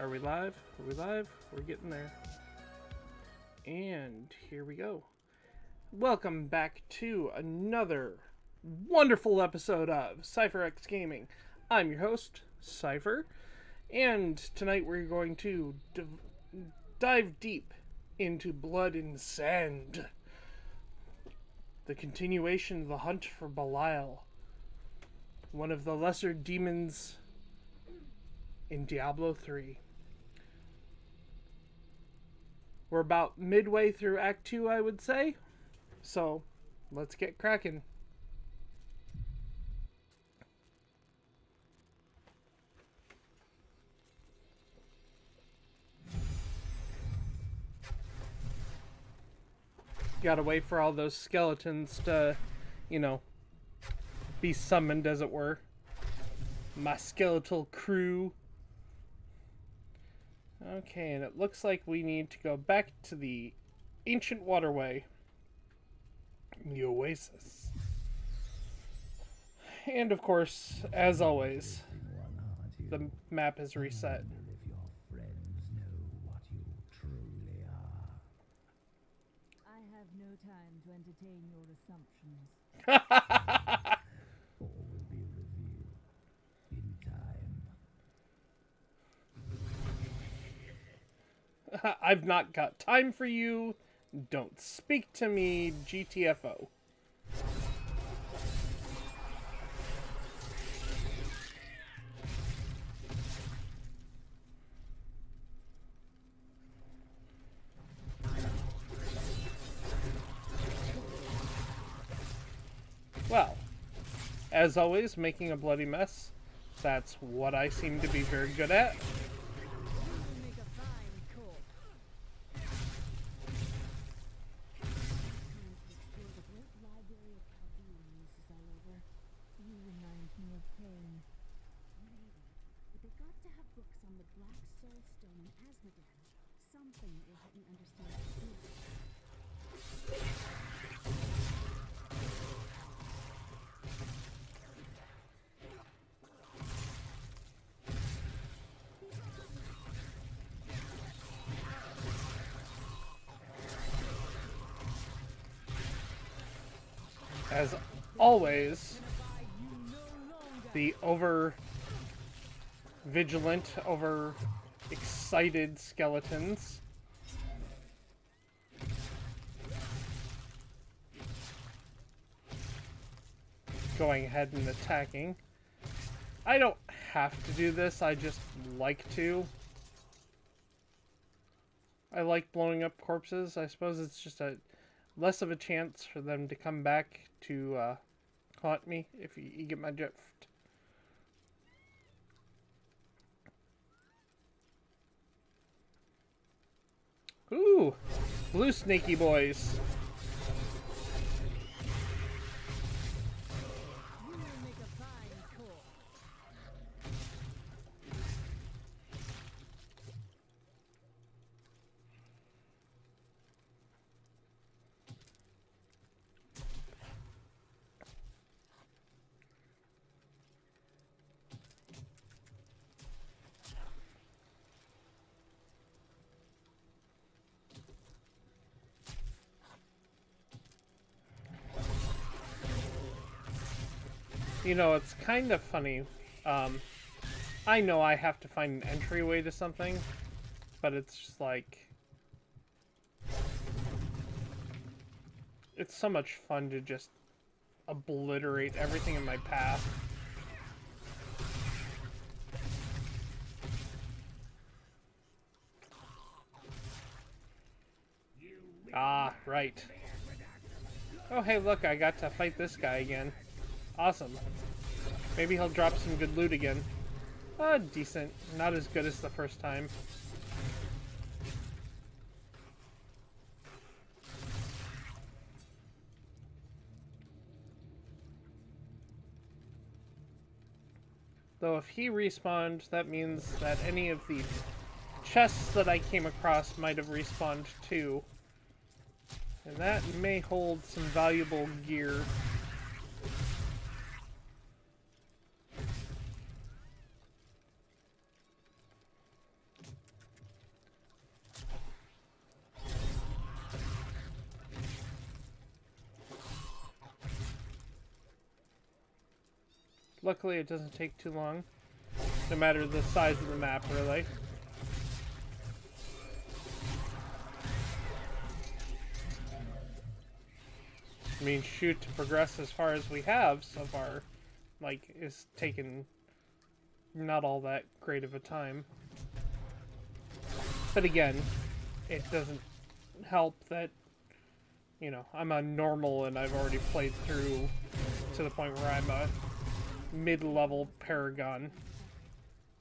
Are we live? Are we live? We're getting there. And here we go. Welcome back to another wonderful episode of Cypher X Gaming. I'm your host, Cypher, and tonight we're going to dive deep into Blood and Sand. The continuation of the hunt for Belial, one of the lesser demons in Diablo 3. We're about midway through Act 2, I would say. So, let's get cracking. Gotta wait for all those skeletons to, be summoned, as it were. My skeletal crew. Okay, and it looks like we need to go back to the ancient waterway. The oasis. And of course, as always, the map is reset. If your friends know what you truly are. I have no time to entertain your assumptions. All will be revealed in time. I've not got time for you. Don't speak to me, GTFO. Well, as always, making a bloody mess. That's what I seem to be very good at. As always, the over-vigilant, over-excited skeletons. Going ahead and attacking. I don't have to do this, I just like to. I like blowing up corpses. I suppose it's just less of a chance for them to come back to haunt me, if you get my drift. Ooh, blue snaky boys. You know, it's kind of funny. I know I have to find an entryway to something, but it's just like... It's so much fun to just obliterate everything in my path. Ah, right. Oh, hey, look, I got to fight this guy again. Awesome. Maybe he'll drop some good loot again. Decent. Not as good as the first time. Though if he respawned, that means that any of the chests that I came across might have respawned too. And that may hold some valuable gear. Luckily, it doesn't take too long. No matter the size of the map, really. I mean, shoot, to progress as far as we have so far, like, is taken not all that great of a time. But again, it doesn't help that, you know, I'm on normal and I've already played through to the point where I'm a mid-level paragon.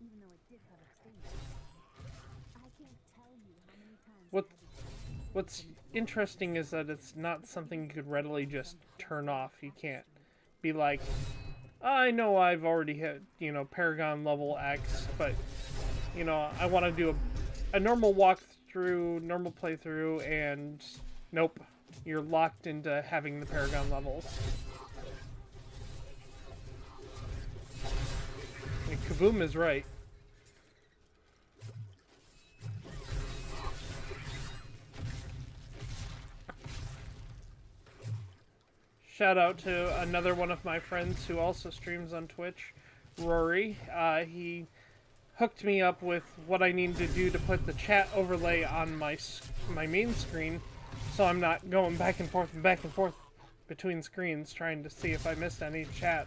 Even though it did have its dangers. I can't tell you how many times What's interesting is that it's not something you could readily just turn off. You can't be like, I know I've already hit, you know, Paragon level X, but, you know, I want to do a normal walkthrough, normal playthrough, and nope, you're locked into having the Paragon levels. And Kaboom is right. Shout out to another one of my friends who also streams on Twitch, Rory. He hooked me up with what I need to do to put the chat overlay on my main screen, so I'm not going back and forth between screens trying to see if I missed any chat.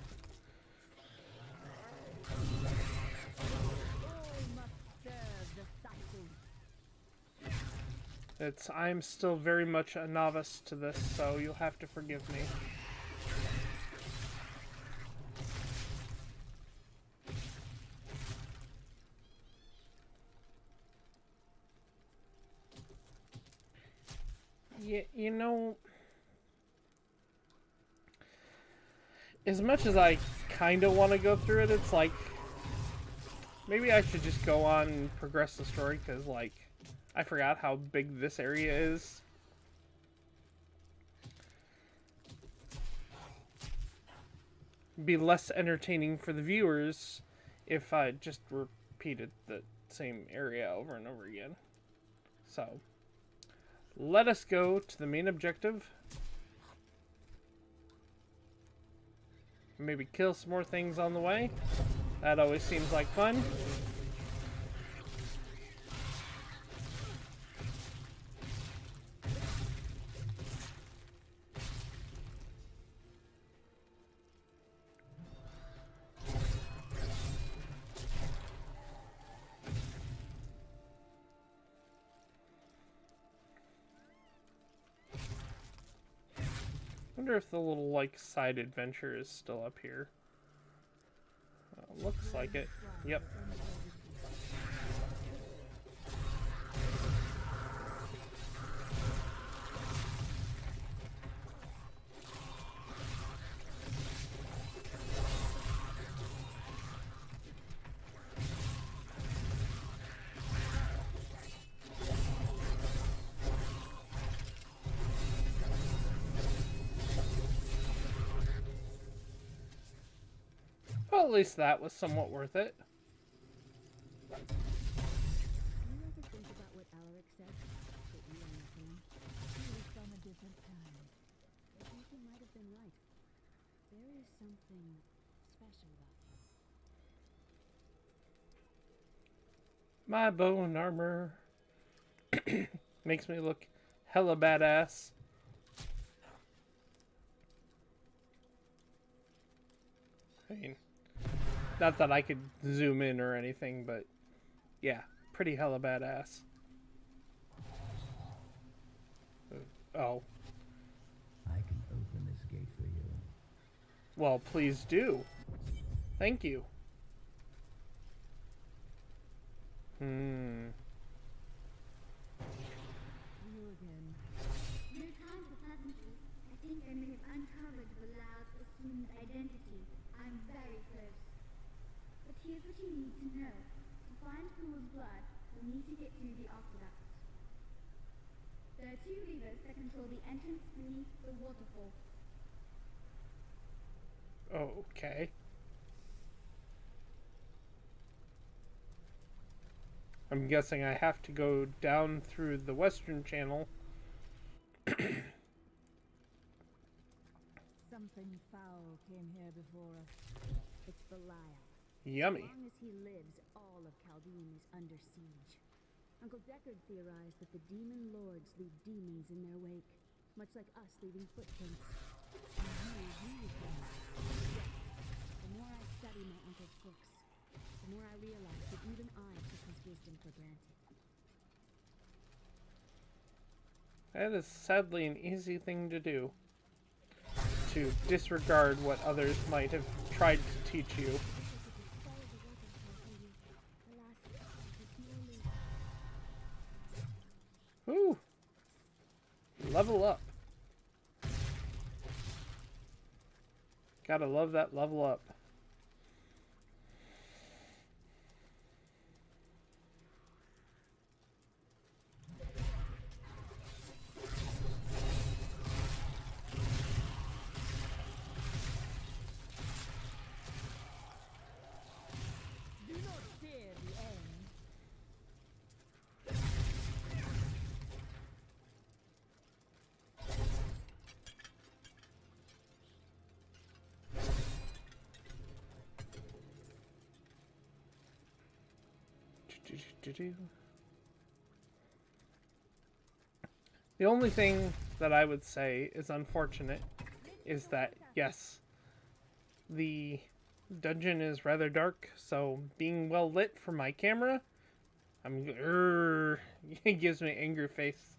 I'm still very much a novice to this, so you'll have to forgive me. Yeah, you know, as much as I kind of want to go through it, it's like, maybe I should just go on and progress the story, because, like, I forgot how big this area is. It'd be less entertaining for the viewers if I just repeated the same area over and over again. So, let us go to the main objective. Maybe kill some more things on the way. That always seems like fun. Wonder if the little, like, side adventure is still up here. Looks like it. Yep. Well, at least that was somewhat worth it. Do you ever think about what Alaric said? That you understand? He was from a different time. I think he might have been right. There is something special about him. My bow and armor makes me look hella badass. I mean, not that I could zoom in or anything, but yeah, pretty hella badass. Oh. I can open this gate for you. Well, please do. Thank you. You again. No time for pleasantries. I think I may have uncovered Belial's assumed identity. I'm very close. But here's what you need to know. To find Pool's blood, you'll need to get through the aqueducts. There are 2 levers that control the entrance beneath the waterfall. Okay. I'm guessing I have to go down through the western channel. Something foul came here before us. It's Belial. Yummy. As long as he lives, all of Chaldean is under siege. Uncle Deckard theorized that the demon lords leave demons in their wake, much like us leaving footprints. And you agree with them. Yes. The more I study my uncle's books, the more I realize that even I took his wisdom for granted. That is sadly an easy thing to do. To disregard what others might have tried to teach you. Ooh. Level up. Gotta love that level up. Do not fear the end. The only thing that I would say is unfortunate is that, yes, the dungeon is rather dark, so being well lit for my camera, it gives me angry face.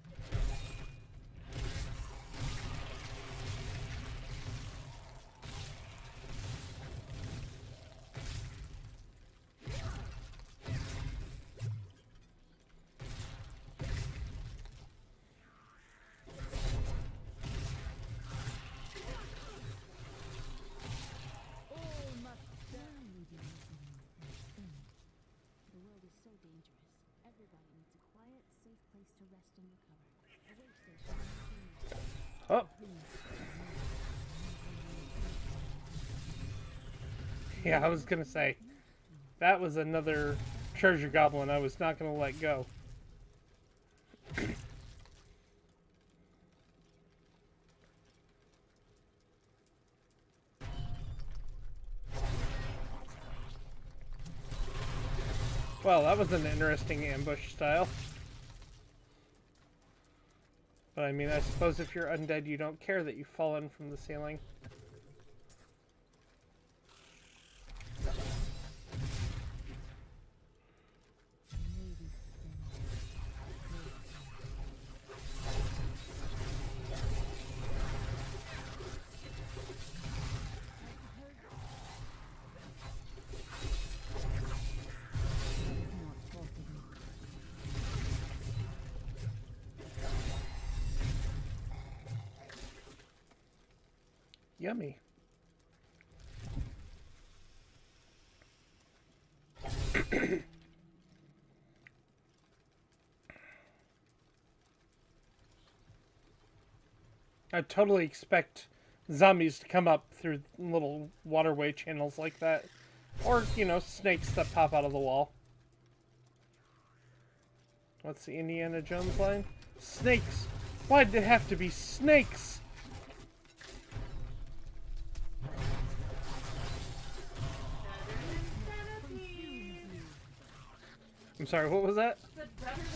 The world is so dangerous. Everybody needs a quiet, safe place to rest and recover. A way station. Oh. Yeah, I was gonna say, that was another treasure goblin I was not gonna let go. Well, that was an interesting ambush style. But I mean, I suppose if you're undead, you don't care that you've fallen from the ceiling. Yummy. I totally expect zombies to come up through little waterway channels like that. Or, you know, snakes that pop out of the wall. What's the Indiana Jones line? Snakes! Why'd it have to be snakes? I'm sorry, what was that? But better than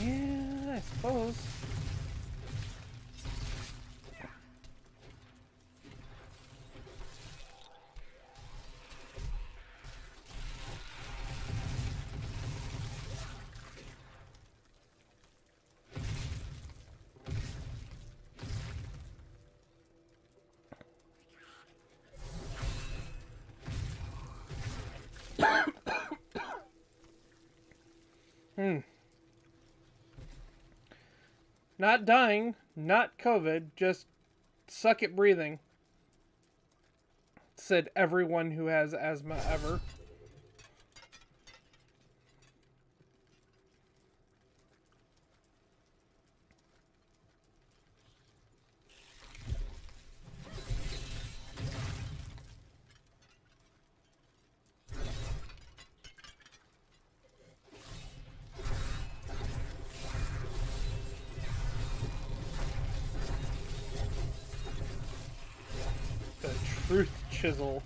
centipede. Yeah, I suppose. Not dying, not COVID, just suck at breathing. Said everyone who has asthma ever. The truth chisel.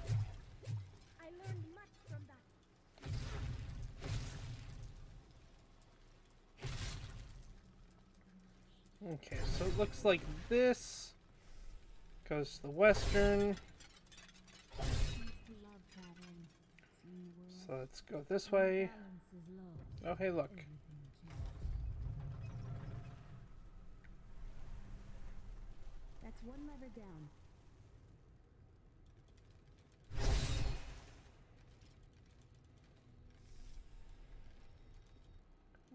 I learned much from that. Okay, so it looks like this goes to the western. Used to love traveling, seeing the world. So let's go this way. Balance is lost. Oh, hey, look. Everything changes. That's one lever down.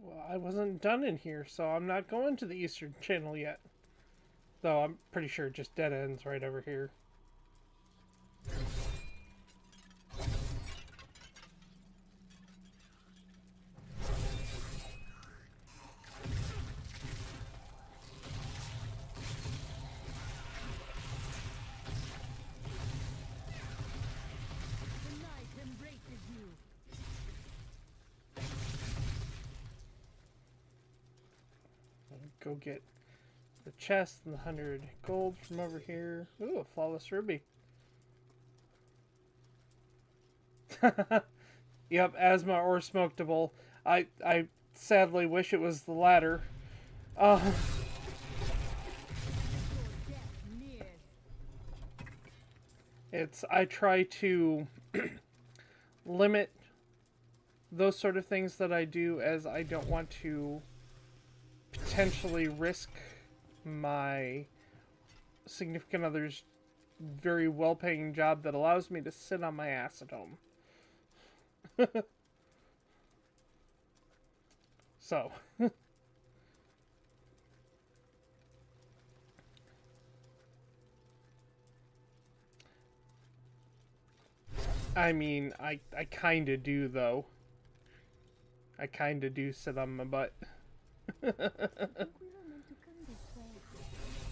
Well, I wasn't done in here, so I'm not going to the eastern channel yet. Though I'm pretty sure it just dead ends right over here. The night embraces you. Go get the chest and the 100 gold from over here. Ooh, a flawless ruby. Yep, asthma or smokable. I sadly wish it was the latter. Your death nears. I try to limit those sort of things that I do, as I don't want to potentially risk my significant other's very well-paying job that allows me to sit on my ass at home. So, I mean, I kind of do, though. I kind of do sit on my butt. I think we were meant to come this way.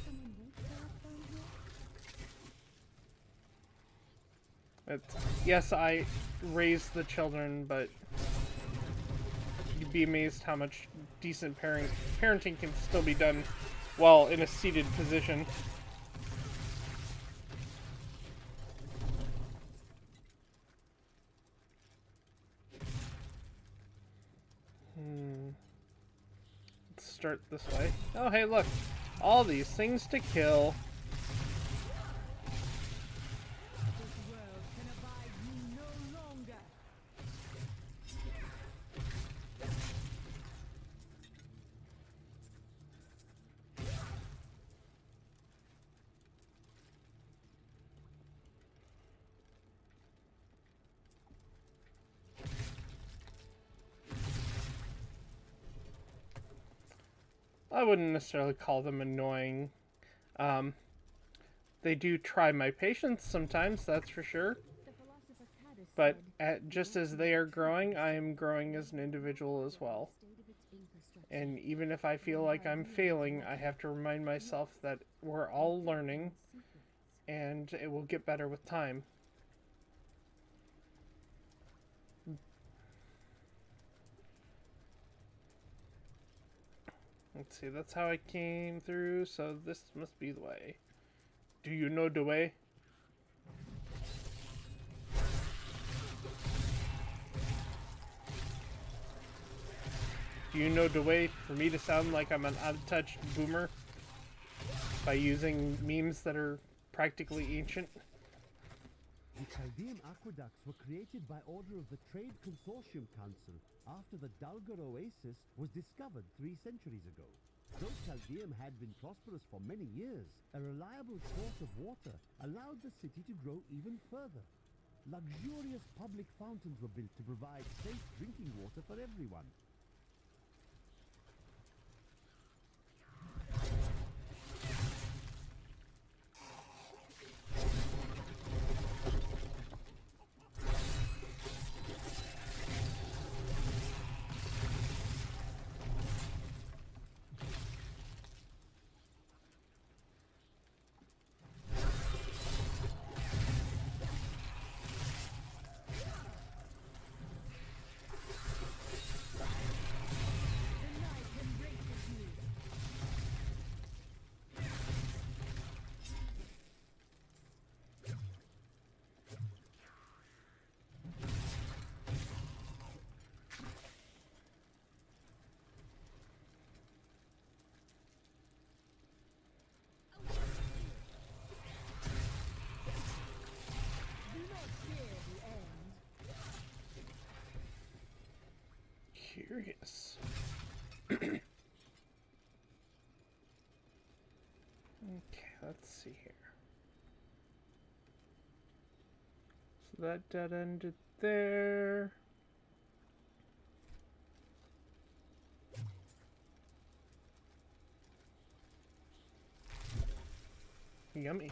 Someone wait for us down here? Yes, I raised the children, but you'd be amazed how much decent parenting can still be done while in a seated position. Let's start this way. Oh, hey, look. All these things to kill. This world can abide you no longer. I wouldn't necessarily call them annoying. They do try my patience sometimes, that's for sure. The philosopher Taddis But said, just as they are growing, I am growing as an individual as well. "State of its infrastructure." And even if I feel like I'm failing, I have to remind myself that we're all learning, and it will get better with time. Let's see, that's how I came through, so this must be the way. Do you know the way? Do you know the way for me to sound like I'm an out-of-touch boomer by using memes that are practically ancient? The Chaldean aqueducts were created by order of the Trade Consortium Council after the Dalgar Oasis was discovered 3 centuries ago. Though Chaldean had been prosperous for many years, a reliable source of water allowed the city to grow even further. Luxurious public fountains were built to provide safe drinking water for everyone. Curious. Okay, let's see here. So that dead ended there. Yummy.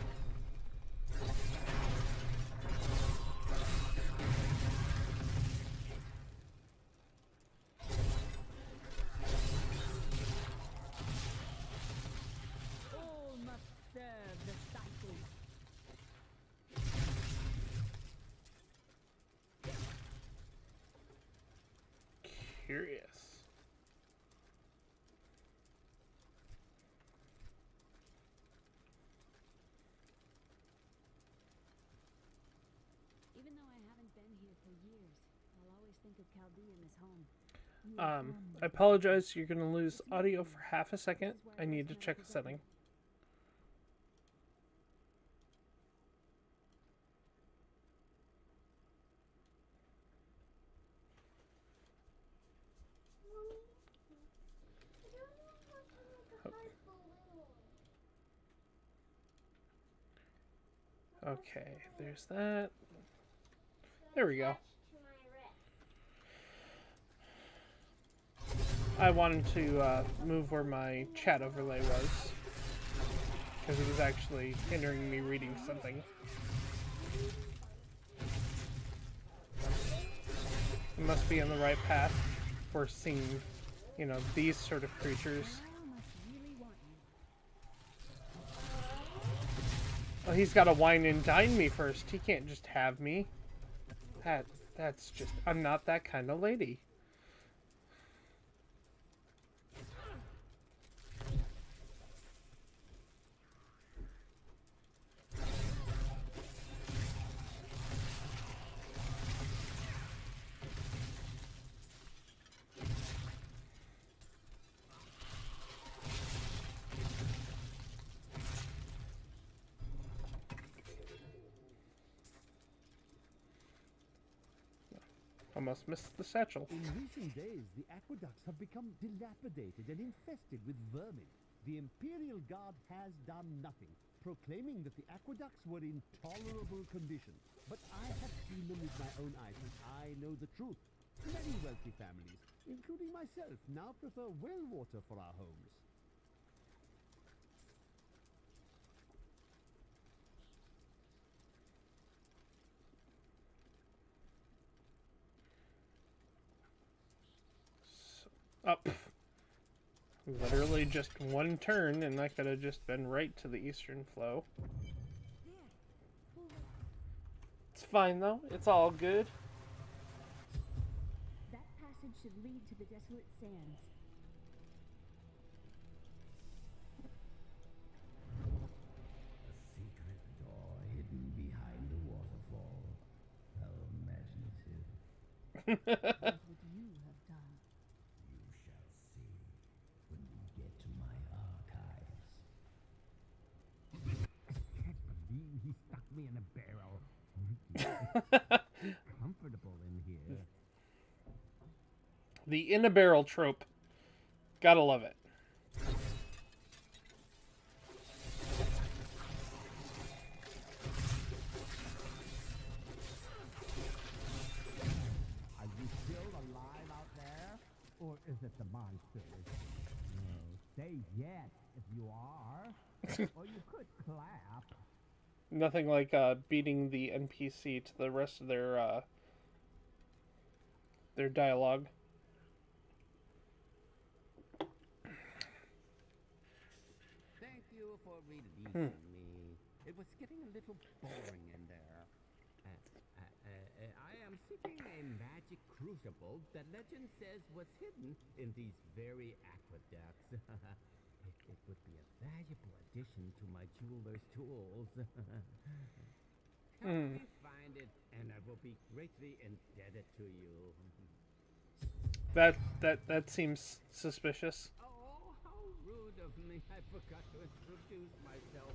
All must serve the cycle. Curious. Even though I haven't been here for years, I'll always think of Chaldean as home. I apologize. You're going to lose audio for half a second. I need to check a setting. Okay, there's that. There we go. I wanted to move where my chat overlay was, because it was actually hindering me reading something. It must be on the right path for seeing, you know, these sort of creatures. Belial must really want you. Well, he's got to wine and dine me first. He can't just have me. That's just... I'm not that kind of lady. Almost missed the satchel. In recent days, the aqueducts have become dilapidated and infested with vermin. The Imperial Guard has done nothing, proclaiming that the aqueducts were in tolerable condition. But I have seen them with my own eyes, and I know the truth. Many wealthy families, including myself, now prefer well water for our homes. Up. Literally just one turn, and I could have just been right to the eastern flow. It's fine though. It's all good. That passage should lead to the desolate sands. A secret door hidden behind the waterfall. How imaginative. What would you have done? You shall see when we get to my archives. He stuck me in a barrel. Comfortable in here. The in a barrel trope. Gotta love it. Are you still alive out there? Or is it the monsters? No, say yes if you are. Or you could clap. Nothing like beating the NPC to the rest of their dialogue. Thank you for releasing me. It was getting a little boring in there. I am seeking a magic crucible that legend says was hidden in these very aqueducts. It would be a valuable addition to my jeweler's tools. Help me find it, and I will be greatly indebted to you. That seems suspicious. Oh, how rude of me. I forgot to introduce myself.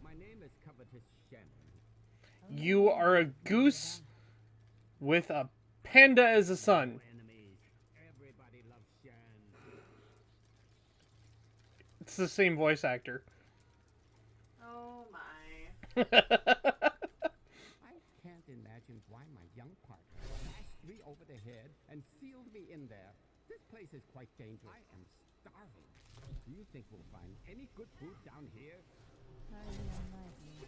My name is Covetous Shannon. You are a goose with a panda as a son. Enemies. Everybody loves It's the same voice actor. Oh my. I can't imagine why my young partner bashed me over the head and sealed me in there. This place is quite dangerous. I am starving. Do you think we'll find any good food down here? Highly unlikely.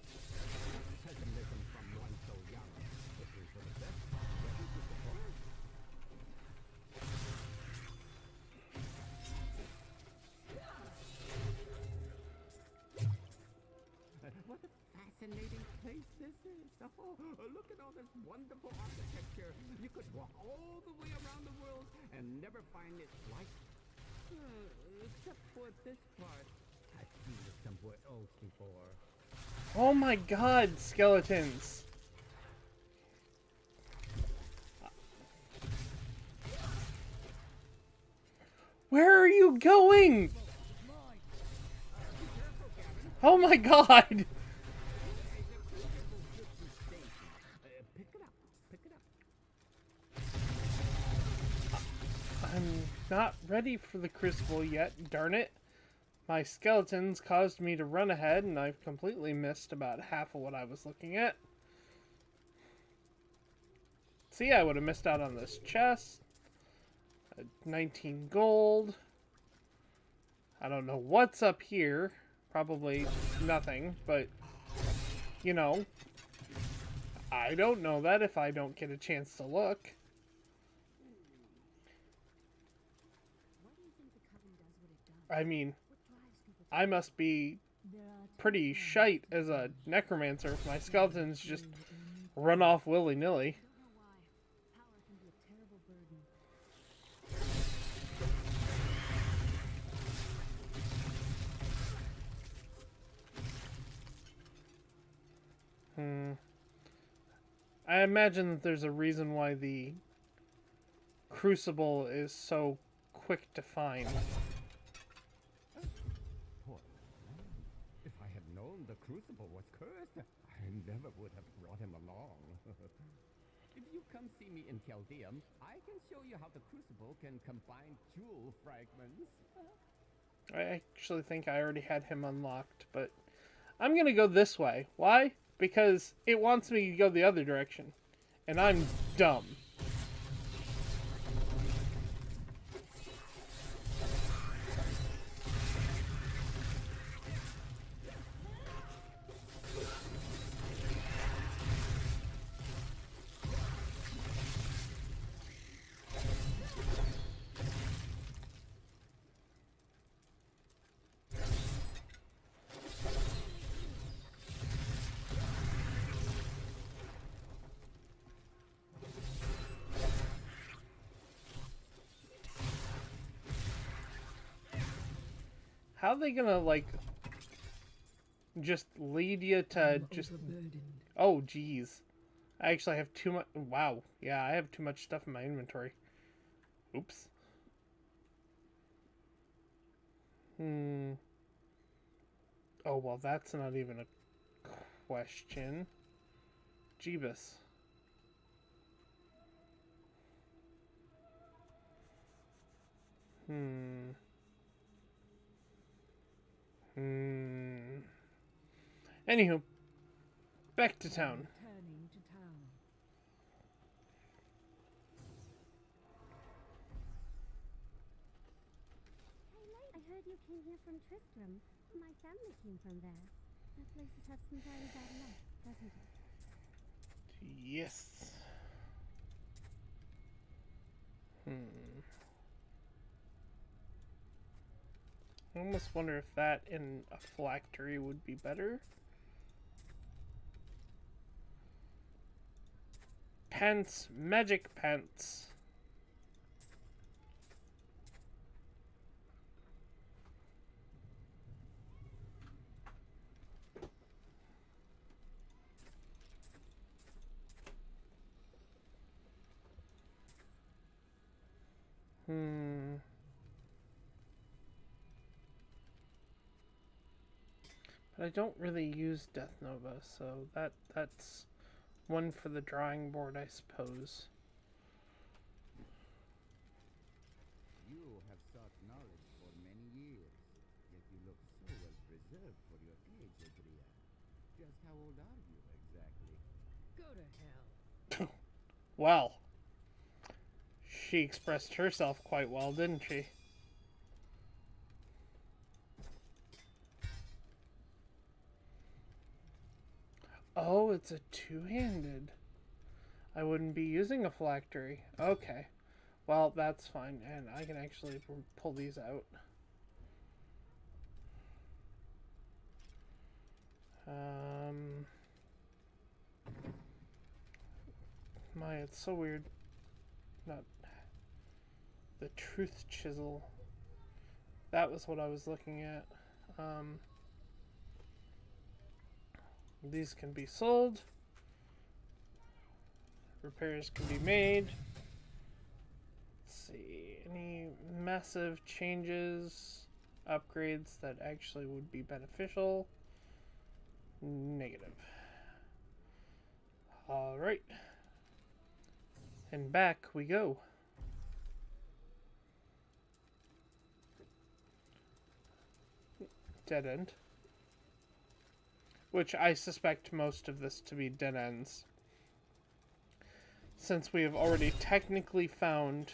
Pessimism from one so young. Hoping for the best, ready to support. What a fascinating place this is. Oh, look at all this wonderful architecture. You could walk all the way around the world and never find it like. Except for this part. I've seen it somewhere else before. Oh my god, skeletons. Where are you going? Oh my god. Pick it up. Pick it up. I'm not ready for the crucible yet, darn it. My skeletons caused me to run ahead, and I've completely missed about half of what I was looking at. See, I would have missed out on this chest. 19 gold. I don't know what's up here. Probably nothing, but, you know, I don't know that if I don't get a chance to look. Why do you think the Coven does what it does? I mean, What drives people to I must be There are two pretty sides shite to as a the necromancer if my skeletons just coin. run off willy-nilly. Don't know why. Power can be a terrible burden. I imagine that there's a reason why the crucible is so quick to find. Poor man. If I had known the crucible was cursed, I never would have brought him along. If you come see me in Chaldeum, I can show you how the crucible can combine jewel fragments. I actually think I already had him unlocked, but I'm gonna go this way. Why? Because it wants me to go the other direction, and I'm dumb. How are they gonna, like, just lead you to just... Oh, geez. I actually have too much... Wow. Yeah, I have too much stuff in my inventory. Oops. Oh, well, that's not even a question. Jeebus. Anywho, back to town. Returning to town. Hey, Lane, I heard you came here from Tristram. My family came from there. That place has had some very bad luck, doesn't it? Yes. I almost wonder if that in a phylactery would be better. Pants, magic pants. But I don't really use Death Nova, so that's one for the drawing board, I suppose. You have sought knowledge for many years, yet you look how old are you exactly? Go to hell. Well, she expressed herself quite well, didn't she? Oh, it's a two-handed. I wouldn't be using a phylactery. Okay. Well, that's fine. And I can actually pull these out. It's so weird. Not the truth chisel. That was what I was looking at. These can be sold. Repairs can be made. Let's see. Any massive changes, upgrades that actually would be beneficial? Negative. Alright. And back we go. Dead end. Which I suspect most of this to be dead ends, since we have already technically found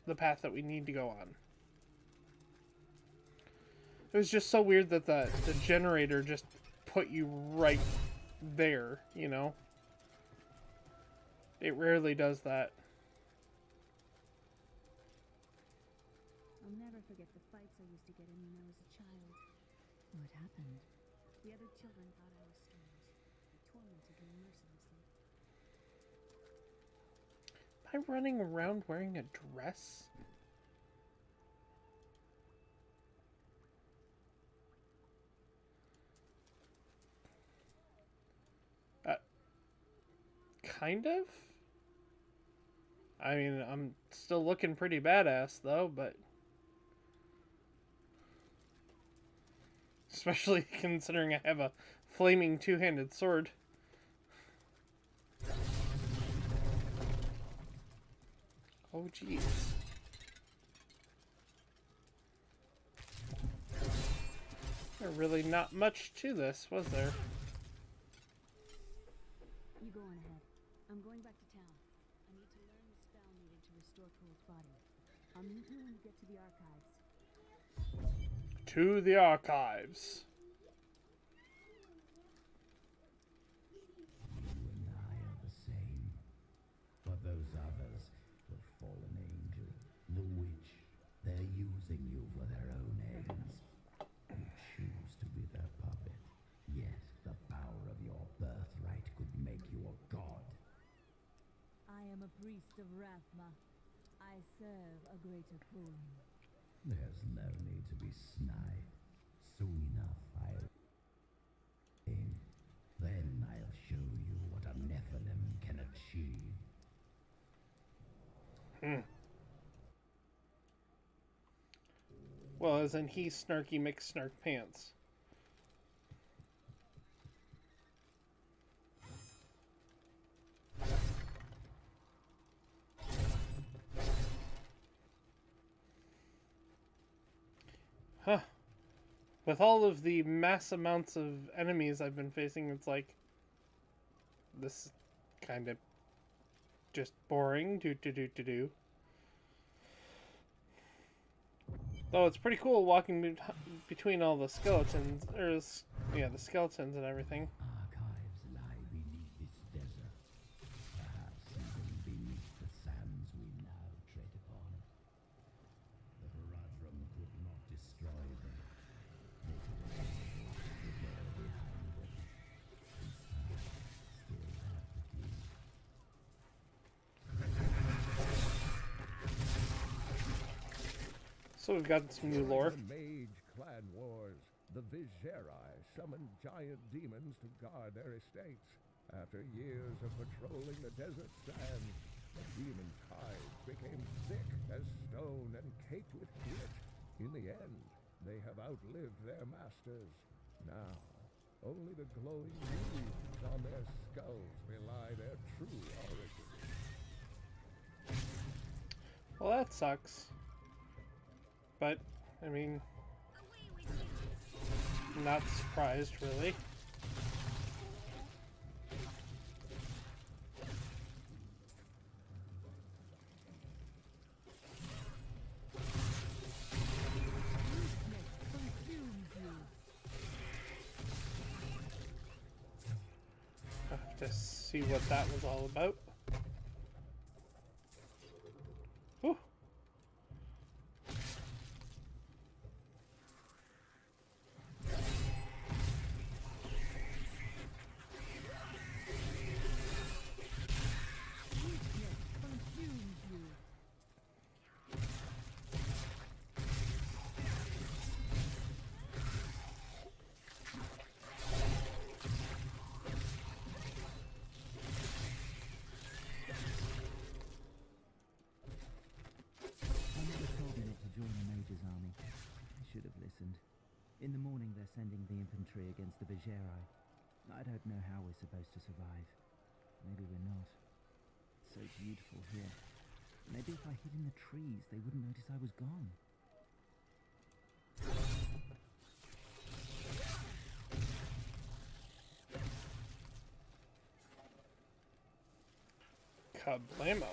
the path that we need to go on. It was just so weird that the generator just put you right there, you know? It rarely does that. I'll never forget the fights I used to get in when I was a child. What happened? The other children thought I was strange. They tormented me mercilessly. Am I running around wearing a dress? Kind of? I mean, I'm still looking pretty badass, though, but... Especially considering I have a flaming two-handed sword. Oh, jeez. There's really not much to this, was there? You go on ahead. I'm going back to town. I need to learn the spell needed to restore Cool's body. I'll meet you when you get to the archives. To the archives. You and I are the same. But those others, the fallen angel, the witch, they're using you for their own ends. You choose to be their puppet. Yet the power of your birthright could make you a god. I am a priest of Rathma. I serve a greater calling. There's no need to be snide. Soon enough, then I'll show you what a Nephilim can achieve. Well, isn't he Snarky McSnark Pants? Huh. With all of the mass amounts of enemies I've been facing, it's like... This is kind of just boring. Do. Though it's pretty cool walking between all the skeletons, the skeletons and everything. Archives lie beneath this desert, perhaps even beneath the sands we now tread upon. The Haradrim could not destroy them. They could only lock the door behind them. And I still have the key. So we've got some new lore. During the Mage Clan Wars, the Viserai summoned giant demons to guard their estates. After years of patrolling the desert sands, the demons' hides became thick as stone and caked with grit. In the end, they have outlived their masters. Now, only the glowing grooves on their skulls belie their true origin. Well, that sucks. But, I mean, I'm not surprised, really. to see what that was all about. Whew. My mother told me not to join the Major's army. I should have listened. In the morning they're sending the infantry against the Vigerai. I don't know how we're supposed to survive. Maybe we're not. It's so beautiful here. Maybe if I hid in the trees, they wouldn't notice I was gone. Kablamo.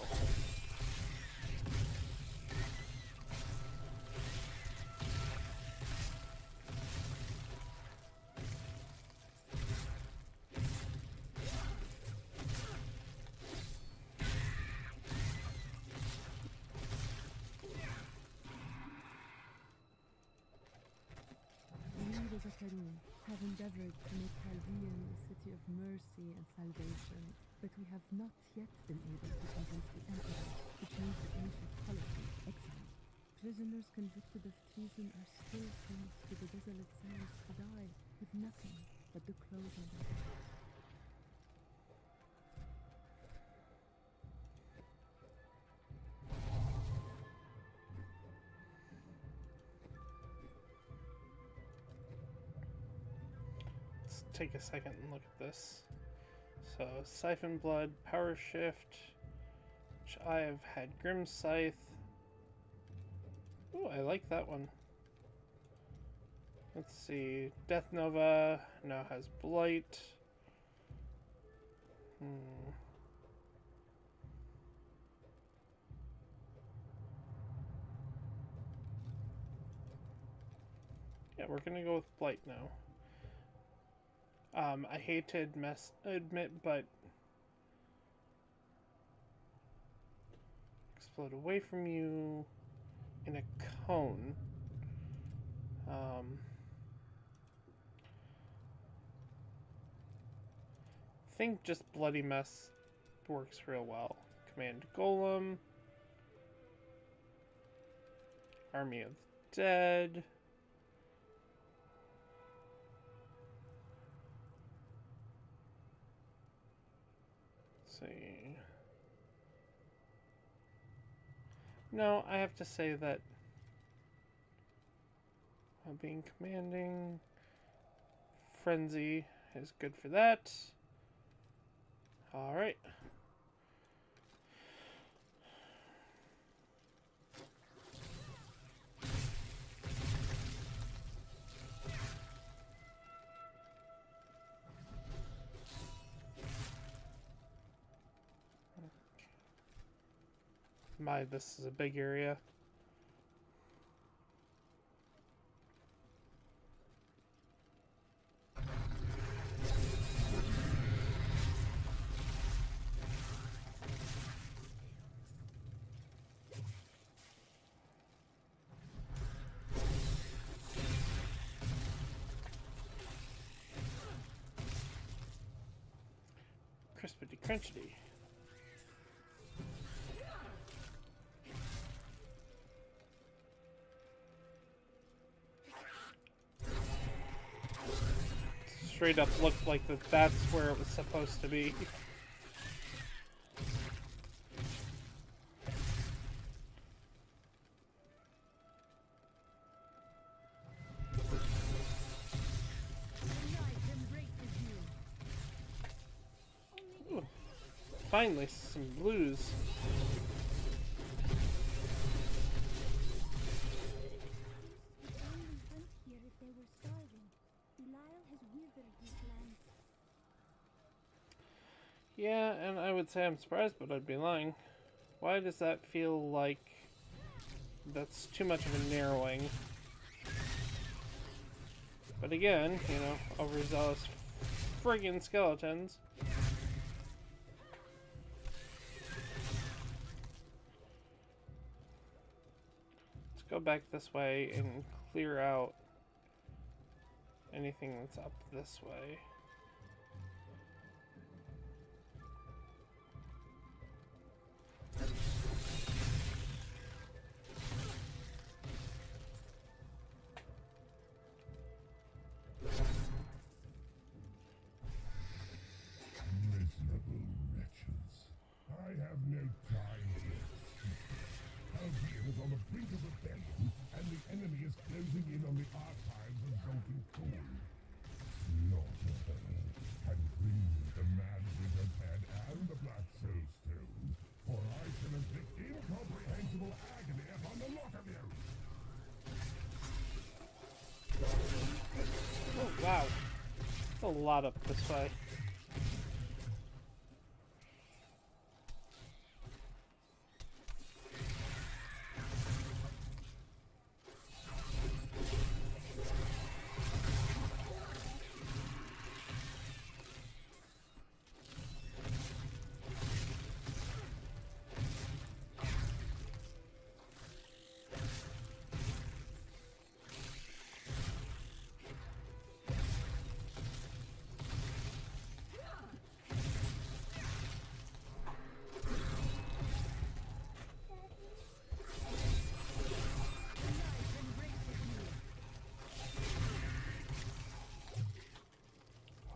We, the Zakaru, have endeavored to make Chaldean a city of mercy and salvation, but we have not yet been able to convince the Emperor to change the ancient policy of exile. Prisoners convicted of treason are still sent to the desolate sands to die, with nothing but the clothes on their backs. Let's take a second and look at this. So, Siphon Blood, Power Shift, which I have had Grim Scythe. Ooh, I like that one. Let's see, Death Nova now has Blight. Yeah, we're gonna go with Blight now. I hate to admit, but explode away from you in a cone. I think just Bloody Mess works real well. Command Golem. Army of the Dead. Let's see. No, I have to say that being commanding Frenzy is good for that. Alright. This is a big area. Crispity crunchity. Straight up looked like that's where it was supposed to be. Ooh, finally, some blues. Only hunt here if they were starving. Belial has withered these lands. Yeah, and I would say I'm surprised, but I'd be lying. Why does that feel like that's too much of a narrowing? But again, you know, overzealous friggin' skeletons. go back this way and clear out anything that's up this way. Miserable wretches. I have no time for this. Albion is on the brink of rebellion, and the enemy is closing in on the archives of Zolkin Coin. Slaughter her, and bring me the mad wizard's head and the black soul stone, for I shall inflict incomprehensible agony upon the lot of you. Oh, wow. A lot up this way.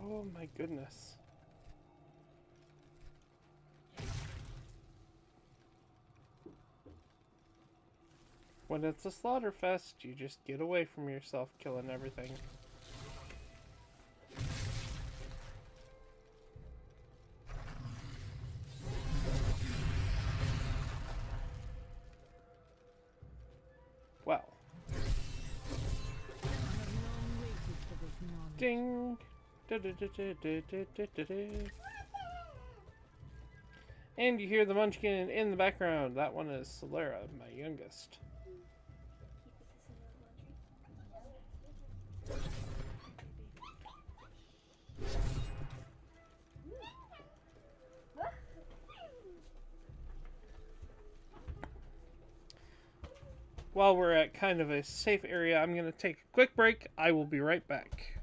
Oh my goodness. When it's a slaughter fest, you just get away from yourself killing everything. Well. Ding! And you hear the munchkin in the background. That one is Solera, my youngest. While we're at kind of a safe area, I'm going to take a quick break. I will be right back.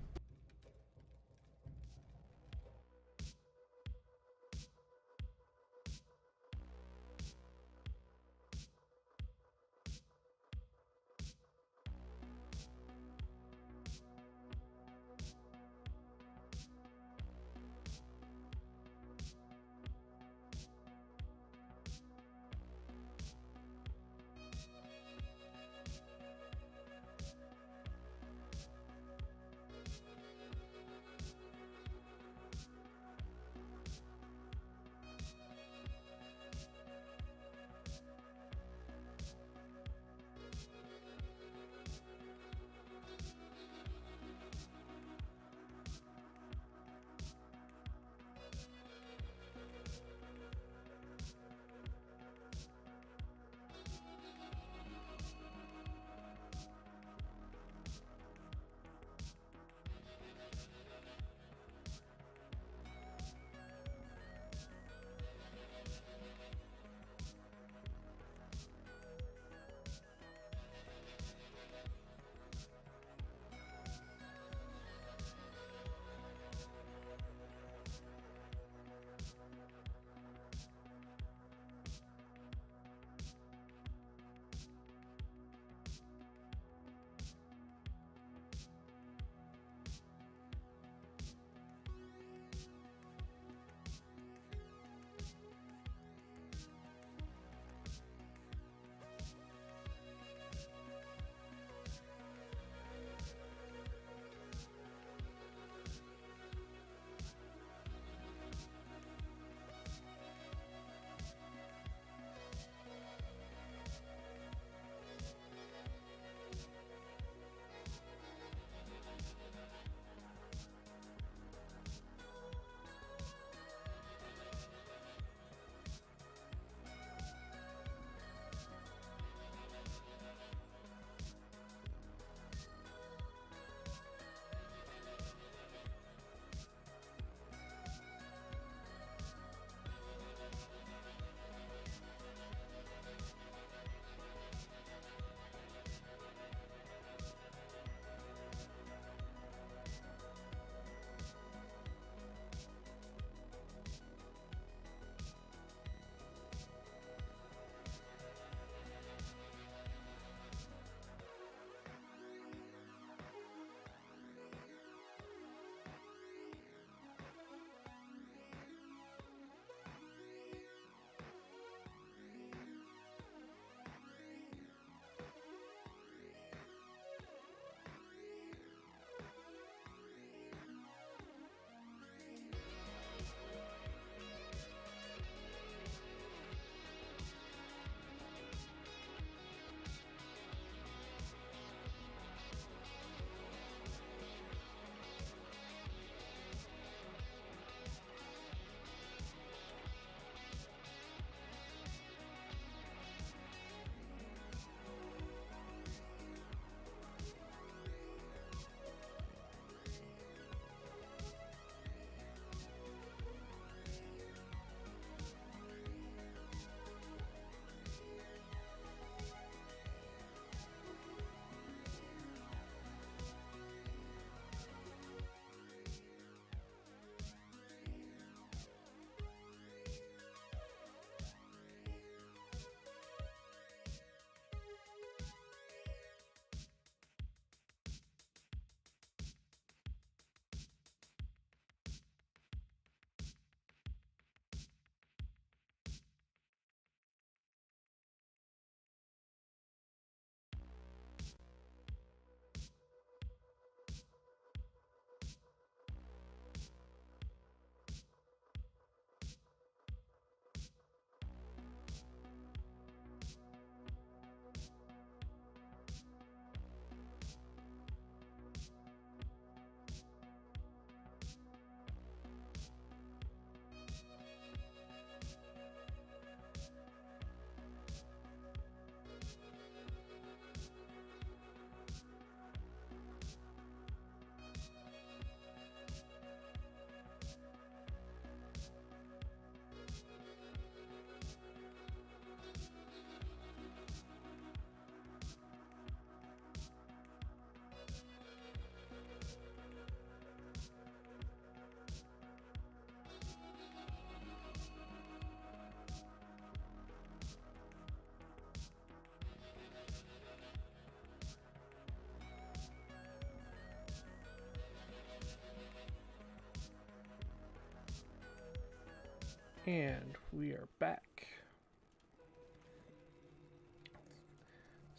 And we are back.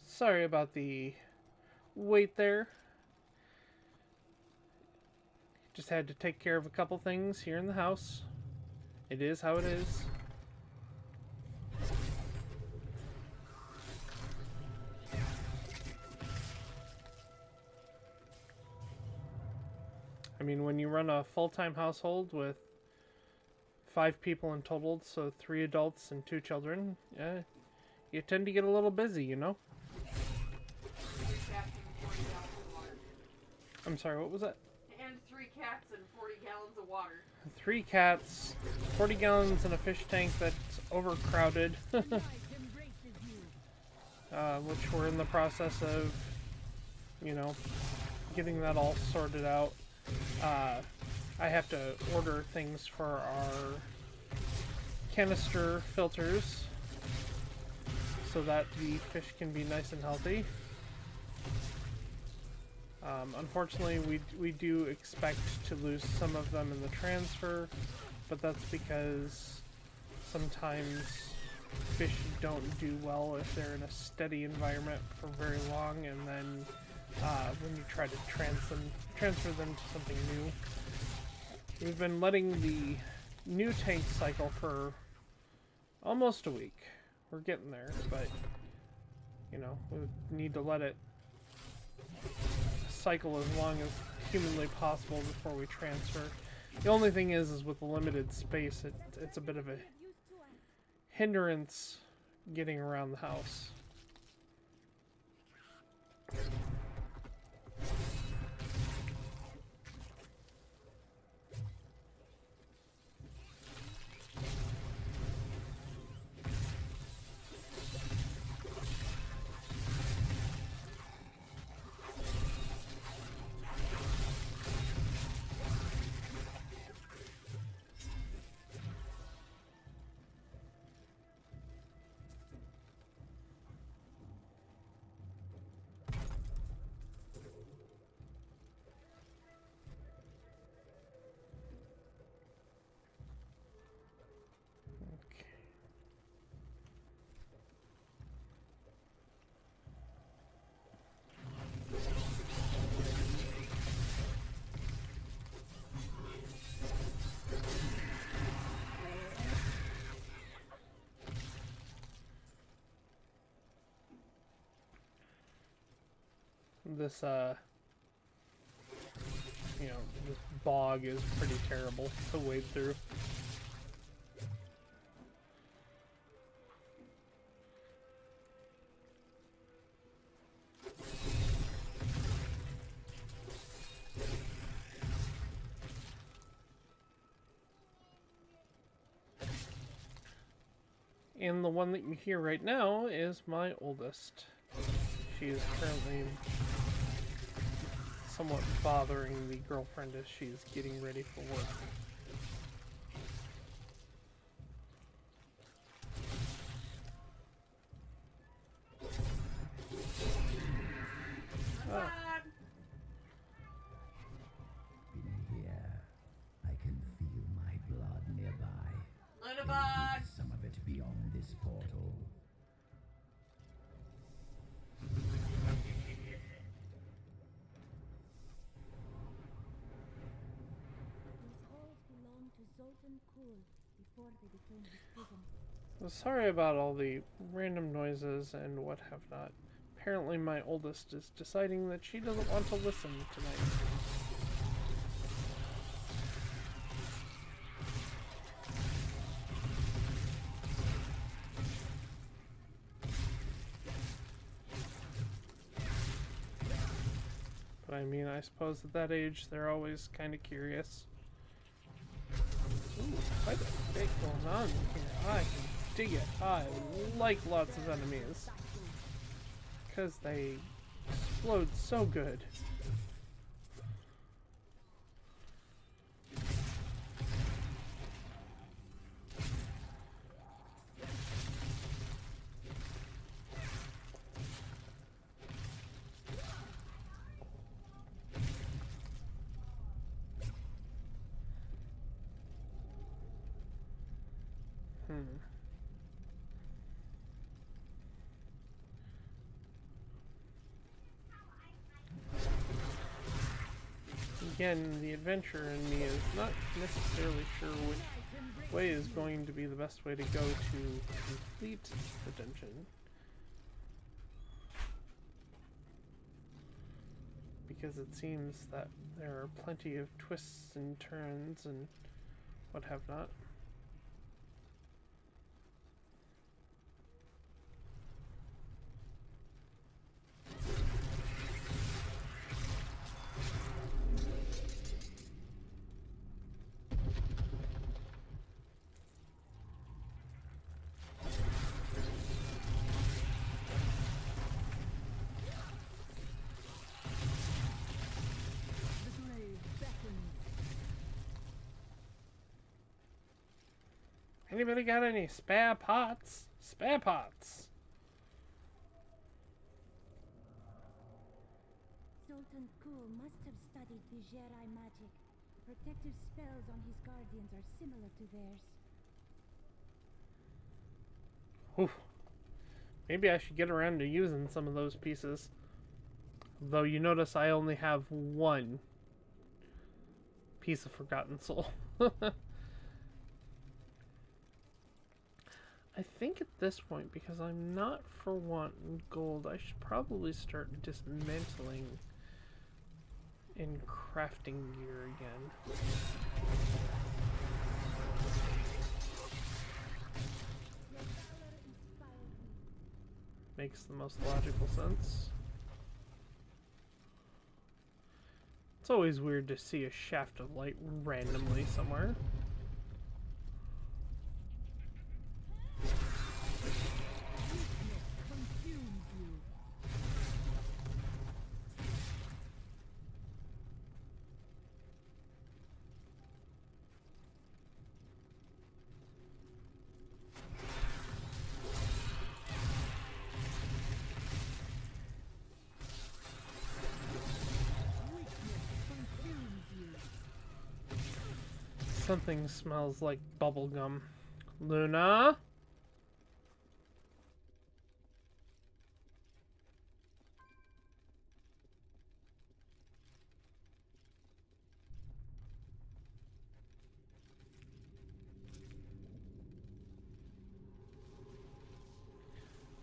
Sorry about the wait there. Just had to take care of a couple things here in the house. It is how it is. I mean, when you run a full-time household with 5 people in total, so 3 adults and 2 children, you tend to get a little busy, you know? 3 cats and 40 gallons of water. I'm sorry, what was that? And 3 cats and 40 gallons of water. 3 cats, 40 gallons in a fish tank that's overcrowded, which we're in the process of, you know, getting that all sorted out. I have to order things for our canister filters so that the fish can be nice and healthy. Unfortunately, we do expect to lose some of them in the transfer, but that's because sometimes fish don't do well if they're in a steady environment for very long, and then when you try to transfer them to something new. We've been letting the new tank cycle for almost a week. We're getting there, but you know, we need to let it cycle as long as humanly possible before we transfer. The only thing is with the limited space, it's a bit of a hindrance getting around the house. This you know, this bog is pretty terrible to wade through. And the one that you hear right now is my oldest. She is currently somewhat bothering the girlfriend as she is getting ready for work. In here, I can feel my blood nearby. Lunabot! Some of it beyond this portal. These halls belonged to Zoltan Kul before they became his prison. So sorry about all the random noises and what have not. Apparently my oldest is deciding that she doesn't want to listen tonight. But I mean, I suppose at that age, they're always kind of curious. Ooh, quite a bit going on here. I can dig it. I like lots of enemies. Because they explode so good. Again, the adventurer in me is not necessarily sure which way is going to be the best way to go to complete the dungeon. Because it seems that there are plenty of twists and turns and what have not. Anybody got any spare pots? Spare pots! Sultan Kul must have studied Vigerai magic. The protective spells on his guardians are similar to theirs. Oof. Maybe I should get around to using some of those pieces. Though you notice I only have one piece of Forgotten Soul. I think at this point, because I'm not for wanting gold, I should probably start dismantling and crafting gear again. Makes the most logical sense. It's always weird to see a shaft of light randomly somewhere. Something smells like bubblegum. Luna?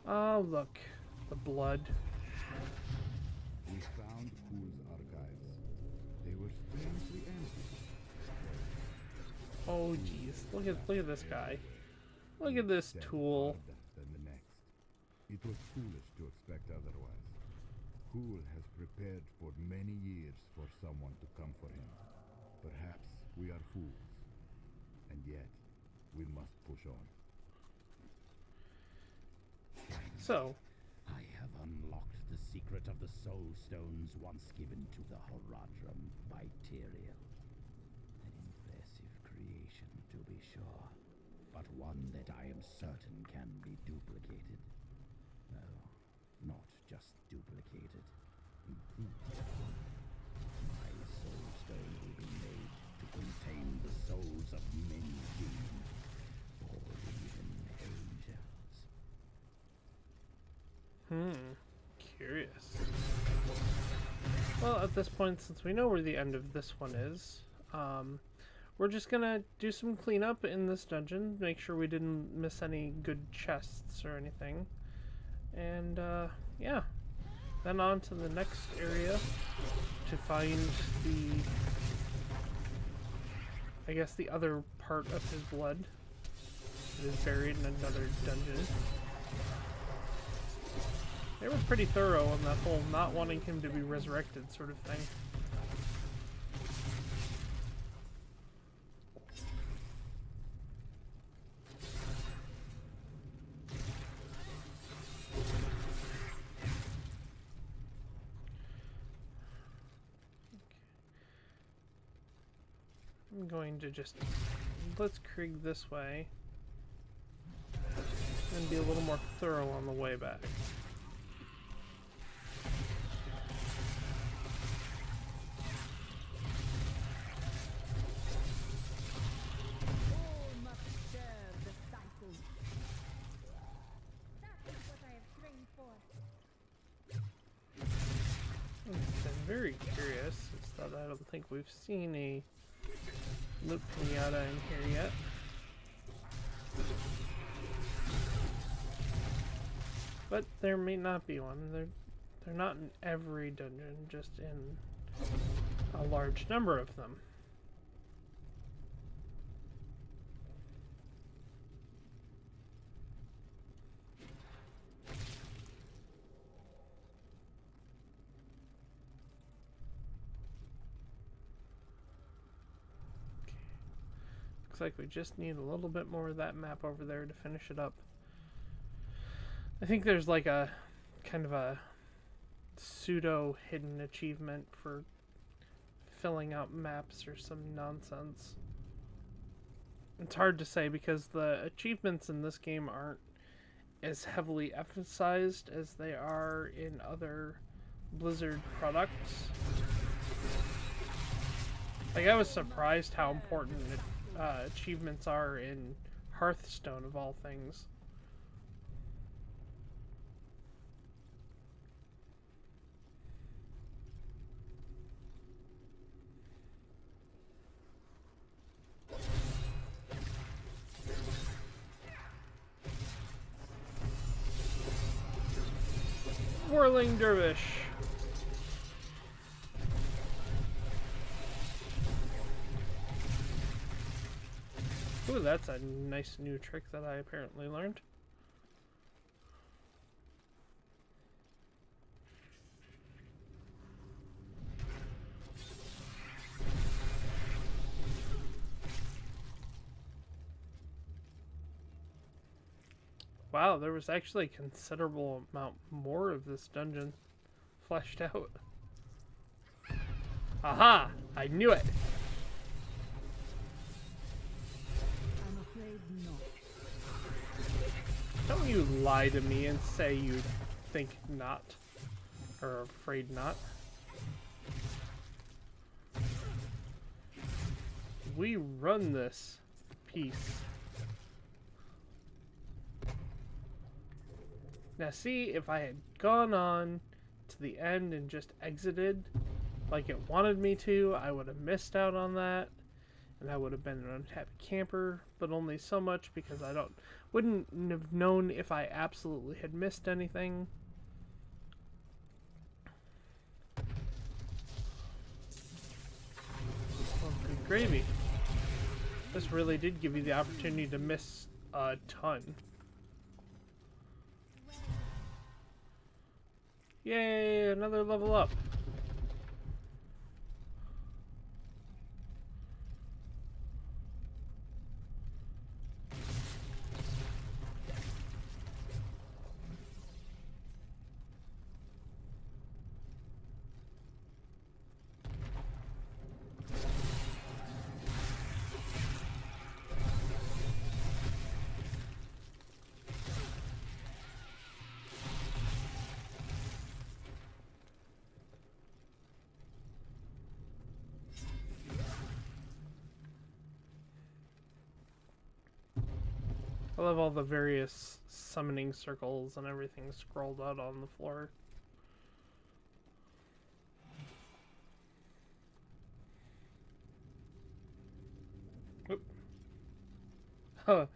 Oh, look. The blood. We found Kul's archives. They were strangely empty. Oh, jeez. Look at this guy. Look at this tool. Than the next. It was foolish to expect otherwise. Kul has prepared for many years for someone to come for him. Perhaps we are fools. And yet, we must push on. So, I have unlocked the secret of the soul stones once given to the Horadrim by Tyrael. An impressive creation, to be sure, but one that I am certain can be duplicated. No, not just duplicated, improved. My soul stone will be made to contain the souls of many demons, or even angels. Curious. Well, at this point, since we know where the end of this one is, we're just gonna do some cleanup in this dungeon, make sure we didn't miss any good chests or anything. And, yeah. Then on to the next area to find the, I guess, the other part of his blood that is buried in another dungeon. They were pretty thorough on that whole not wanting him to be resurrected sort of thing. I'm going to just blitzkrieg this way and be a little more thorough on the way back. curious is that I don't think we've seen a loot pinata in here yet. But there may not be one. They're not in every dungeon, just in a large number of them. Looks like we just need a little bit more of that map over there to finish it up. I think there's like a kind of a pseudo hidden achievement for filling out maps or some nonsense. It's hard to say because the achievements in this game aren't as heavily emphasized as they are in other Blizzard products. Like, I was surprised how important achievements are in Hearthstone, of all things. Whirling Dervish. Ooh, that's a nice new trick that I apparently learned. Wow, there was actually a considerable amount more of this dungeon fleshed out. Aha! I knew it! I'm afraid not. Don't you lie to me and say you think not. Or afraid not. We run this piece. Now see, if I had gone on to the end and just exited like it wanted me to, I would have missed out on that. And I would have been an unhappy camper, but only so much because I wouldn't have known if I absolutely had missed anything. Well, good gravy. This really did give you the opportunity to miss a ton. Yay, another level up. I love all the various summoning circles and everything scrolled out on the floor. Oop. Huh.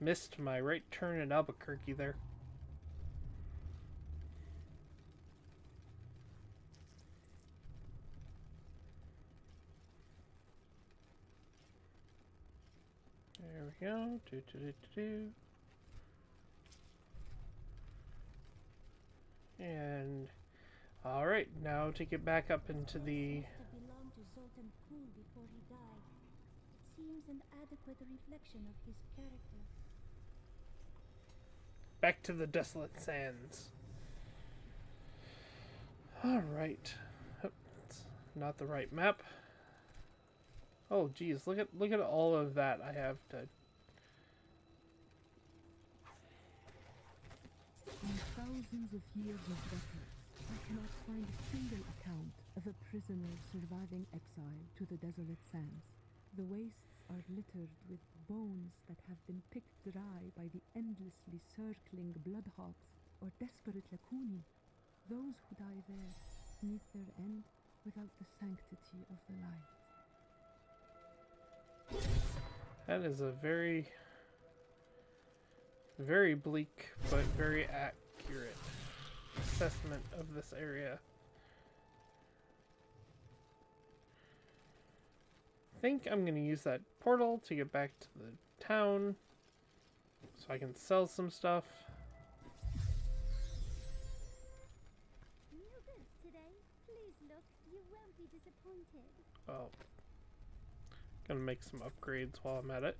Missed my right turn in Albuquerque there. There we go. And alright, now to get back up into the Belonged to Sultan Kul before he died. It seems an adequate reflection of his character. back to the desolate sands. Alright. It's not the right map. Oh geez, look at all of that I have to. In thousands of years of records, I cannot find a single account of a prisoner surviving exile to the desolate sands. The wastes are littered with bones that have been picked dry by the endlessly circling bloodhawks or desperate lacuni. Those who die there meet their end without the sanctity of the light. That is a very, very bleak but very accurate assessment of this area. I think I'm going to use that portal to get back to the town so I can sell some stuff. New goods today. Please look. You won't be disappointed. Well, gonna make some upgrades while I'm at it.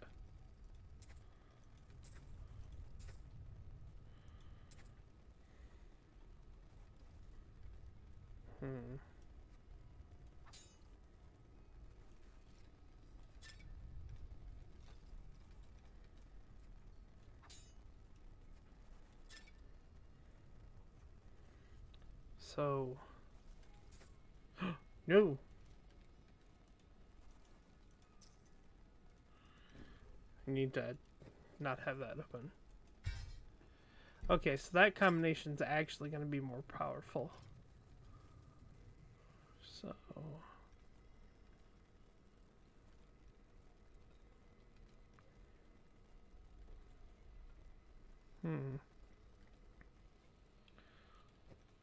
So, no. I need to not have that open. Okay, so that combination's actually going to be more powerful. So,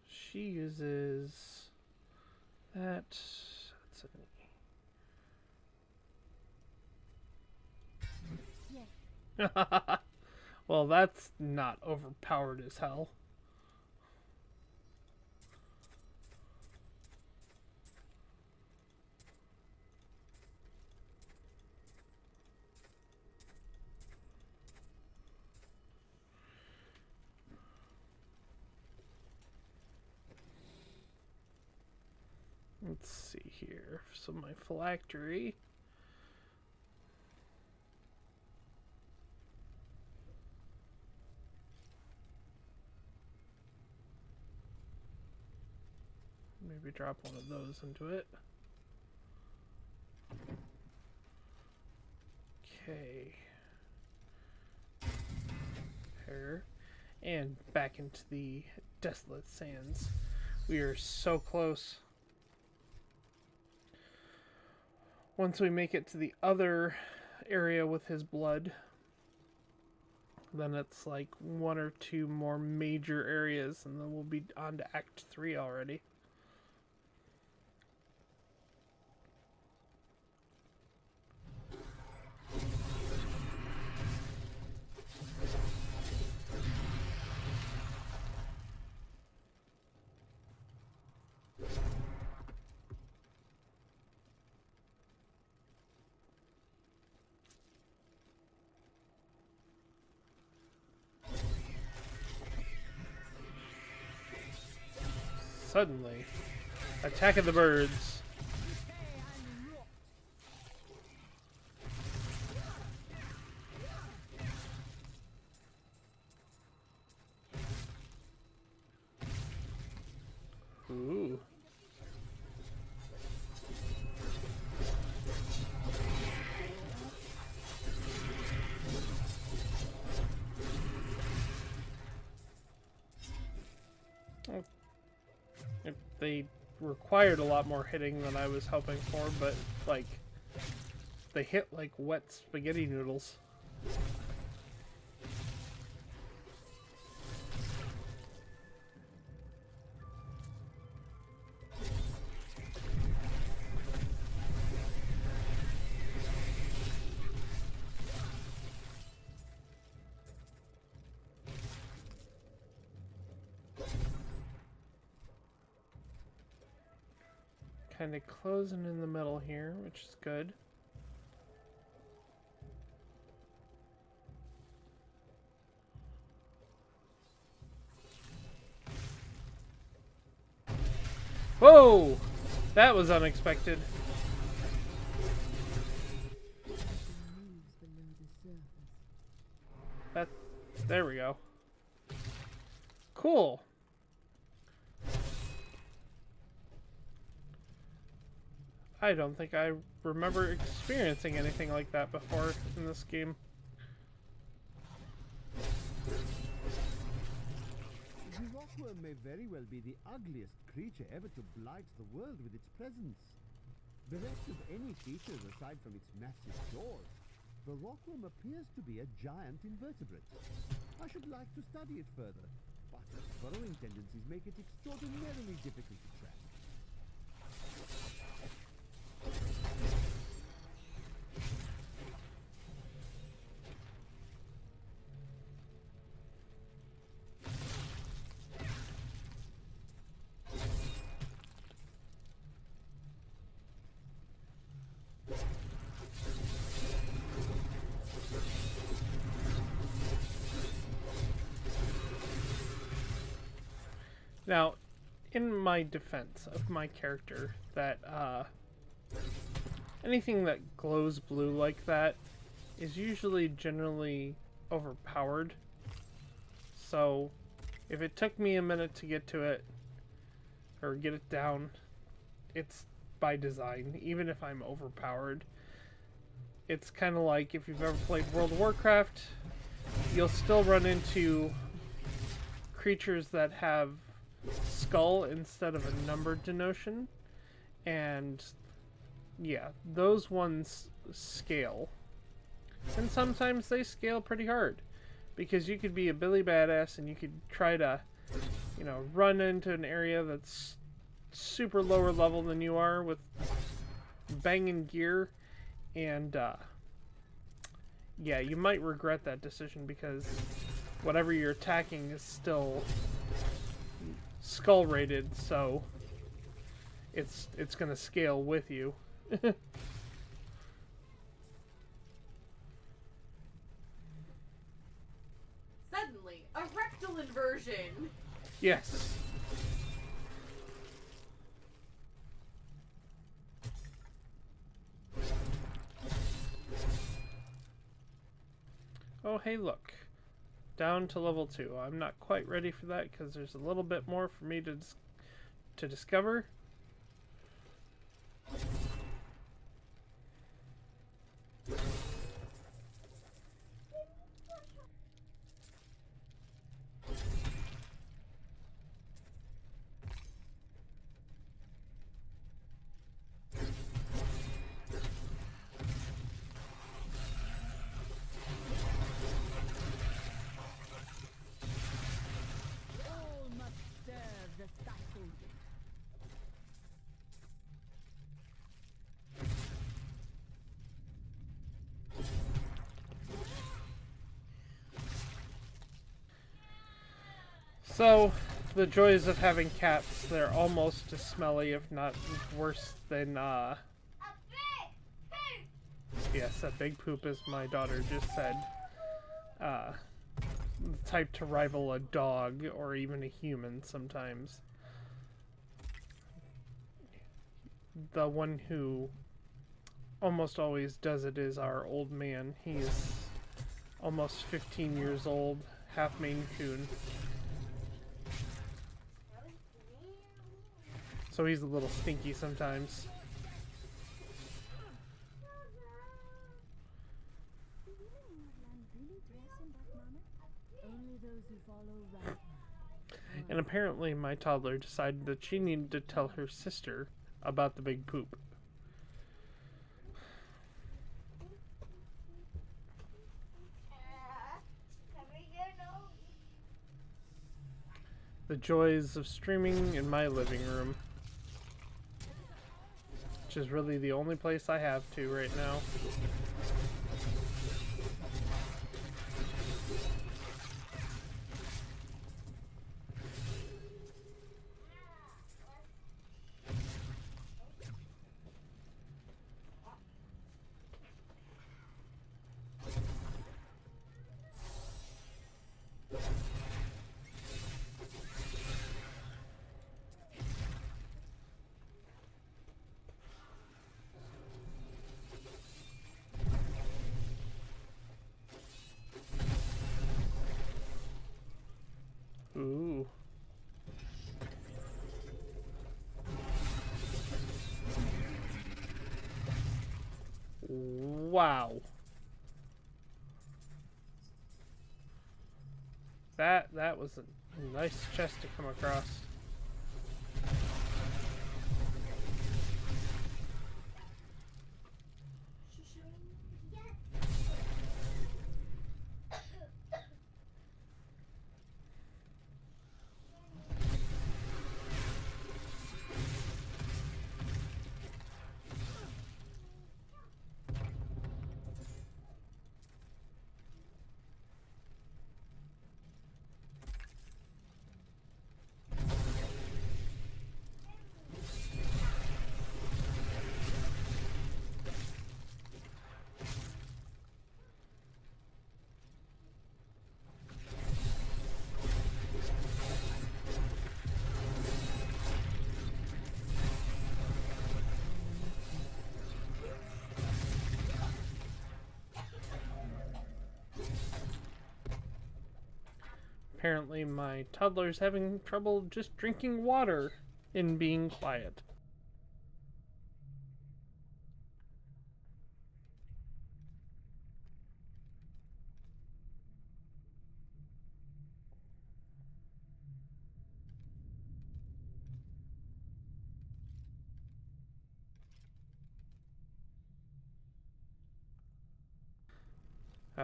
she uses that. That's Yes. well, that's not overpowered as hell. Let's see here. So my phylactery. Maybe drop one of those into it. Okay. Pair. And back into the Desolate Sands. We are so close. Once we make it to the other area with his blood, then it's like one or two more major areas, and then we'll be on to Act 3 already. Suddenly, Attack of the Birds. Ooh. They required a lot more hitting than I was hoping for, but, like, they hit like wet spaghetti noodles. Kind of closing in the middle here, which is good. Whoa! That was unexpected. There we go. Cool. I don't think I remember experiencing anything like that before in this game. The rockworm may very well be the ugliest creature ever to blight the world with its presence. Bereft of any features aside from its massive jaws, the rockworm appears to be a giant invertebrate. I should like to study it further, but its burrowing tendencies make it extraordinarily difficult to track. Now, in my defense of my character, that anything that glows blue like that is usually generally overpowered. So, if it took me a minute to get to it, or get it down, it's by design, even if I'm overpowered. It's kind of like if you've ever played World of Warcraft, you'll still run into creatures that have skull instead of a numbered denotion, and yeah, those ones scale, and sometimes they scale pretty hard, because you could be a Billy badass and you could try to, you know, run into an area that's super lower level than you are with banging gear, and yeah, you might regret that decision, because whatever you're attacking is still skull rated, so it's gonna scale with you. Suddenly, a rectal inversion! Yes. Oh, hey, look. Down to level 2. I'm not quite ready for that because there's a little bit more for me to discover. All must serve the cycle. So, the joys of having cats, they're almost as smelly, if not worse than, yes, that big poop, as my daughter just said. The type to rival a dog, or even a human sometimes. The one who almost always does it is our old man. He's almost 15 years old, half Maine Coon. So he's a little stinky sometimes. Only those who follow right. And apparently my toddler decided that she needed to tell her sister about the big poop. The joys of streaming in my living room, which is really the only place I have to right now. Ooh. Wow. That was a nice chest to come across. Apparently my toddler's having trouble just drinking water and being quiet.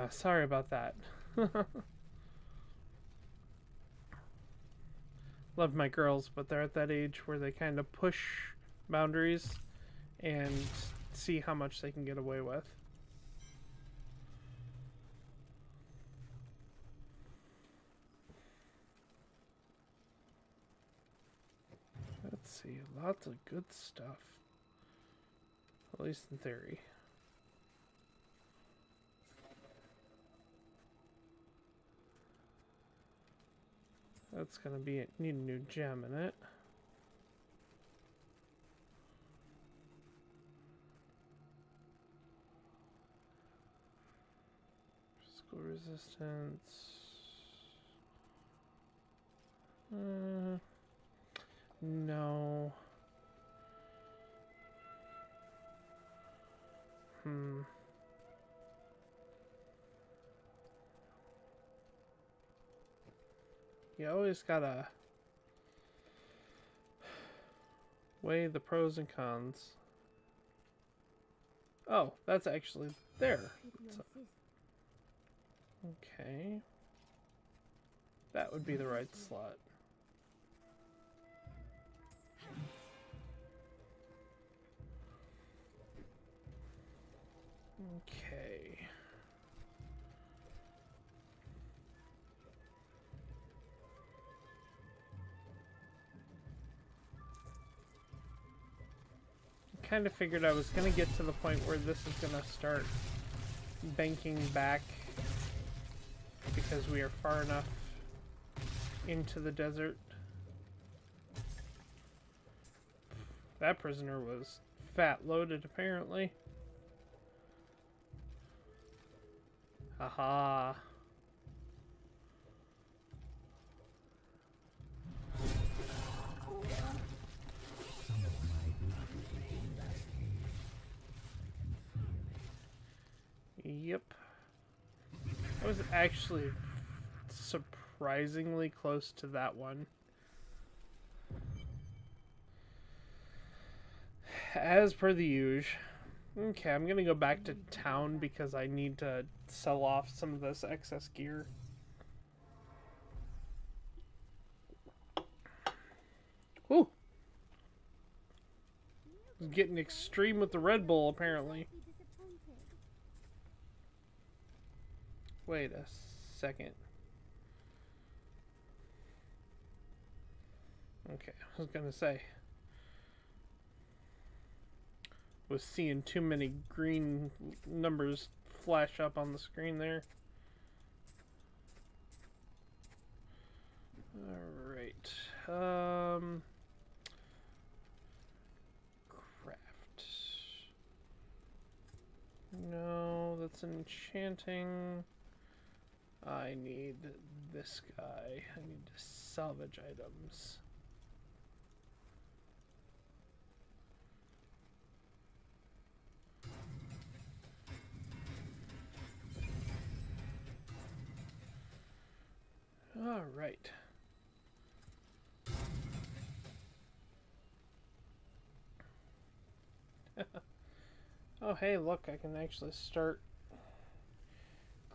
Sorry about that. Love my girls, but they're at that age where they kind of push boundaries and see how much they can get away with. Let's see, lots of good stuff. At least in theory. That's gonna be it. Need a new gem in it. Physical resistance. No. You always gotta weigh the pros and cons. Oh, that's actually there. Okay. That would be the right slot. Okay. Kind of figured I was going to get to the point where this is going to start banking back because we are far enough into the desert. That prisoner was fat loaded apparently. Aha. Yep. I was actually surprisingly close to that one. As per the usual. Okay, I'm gonna go back to town because I need to sell off some of this excess gear. Ooh! It's getting extreme with the Red Bull apparently. Wait a second. Okay, I was gonna say. Was seeing too many green numbers flash up on the screen there. Alright. Craft. No, that's enchanting. I need this guy. I need to salvage items. All right. Oh, hey, look, I can actually start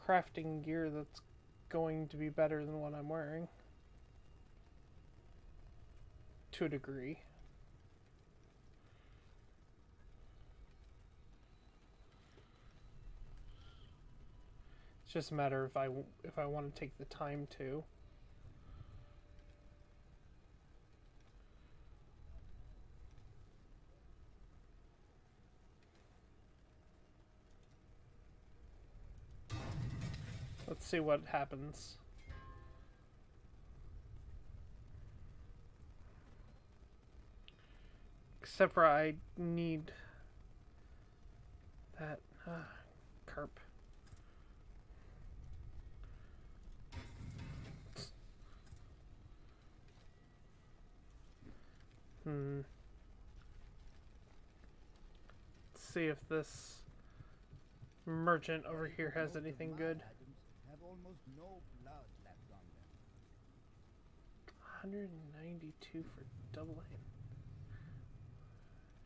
crafting gear that's going to be better than what I'm wearing. To a degree. It's just a matter if I want to take the time to. Let's see what happens. Except for I need that carp. Let's see if this merchant over here has anything good. Have almost no blood left on them. 192 for double hand.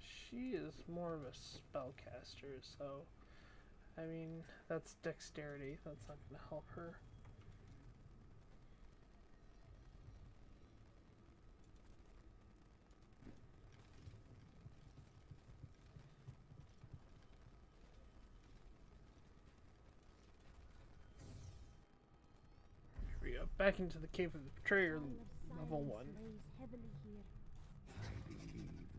She is more of a spellcaster, so I mean that's dexterity. That's not going to help her. Here we go. Back into the cave of the betrayer, level 1. I believe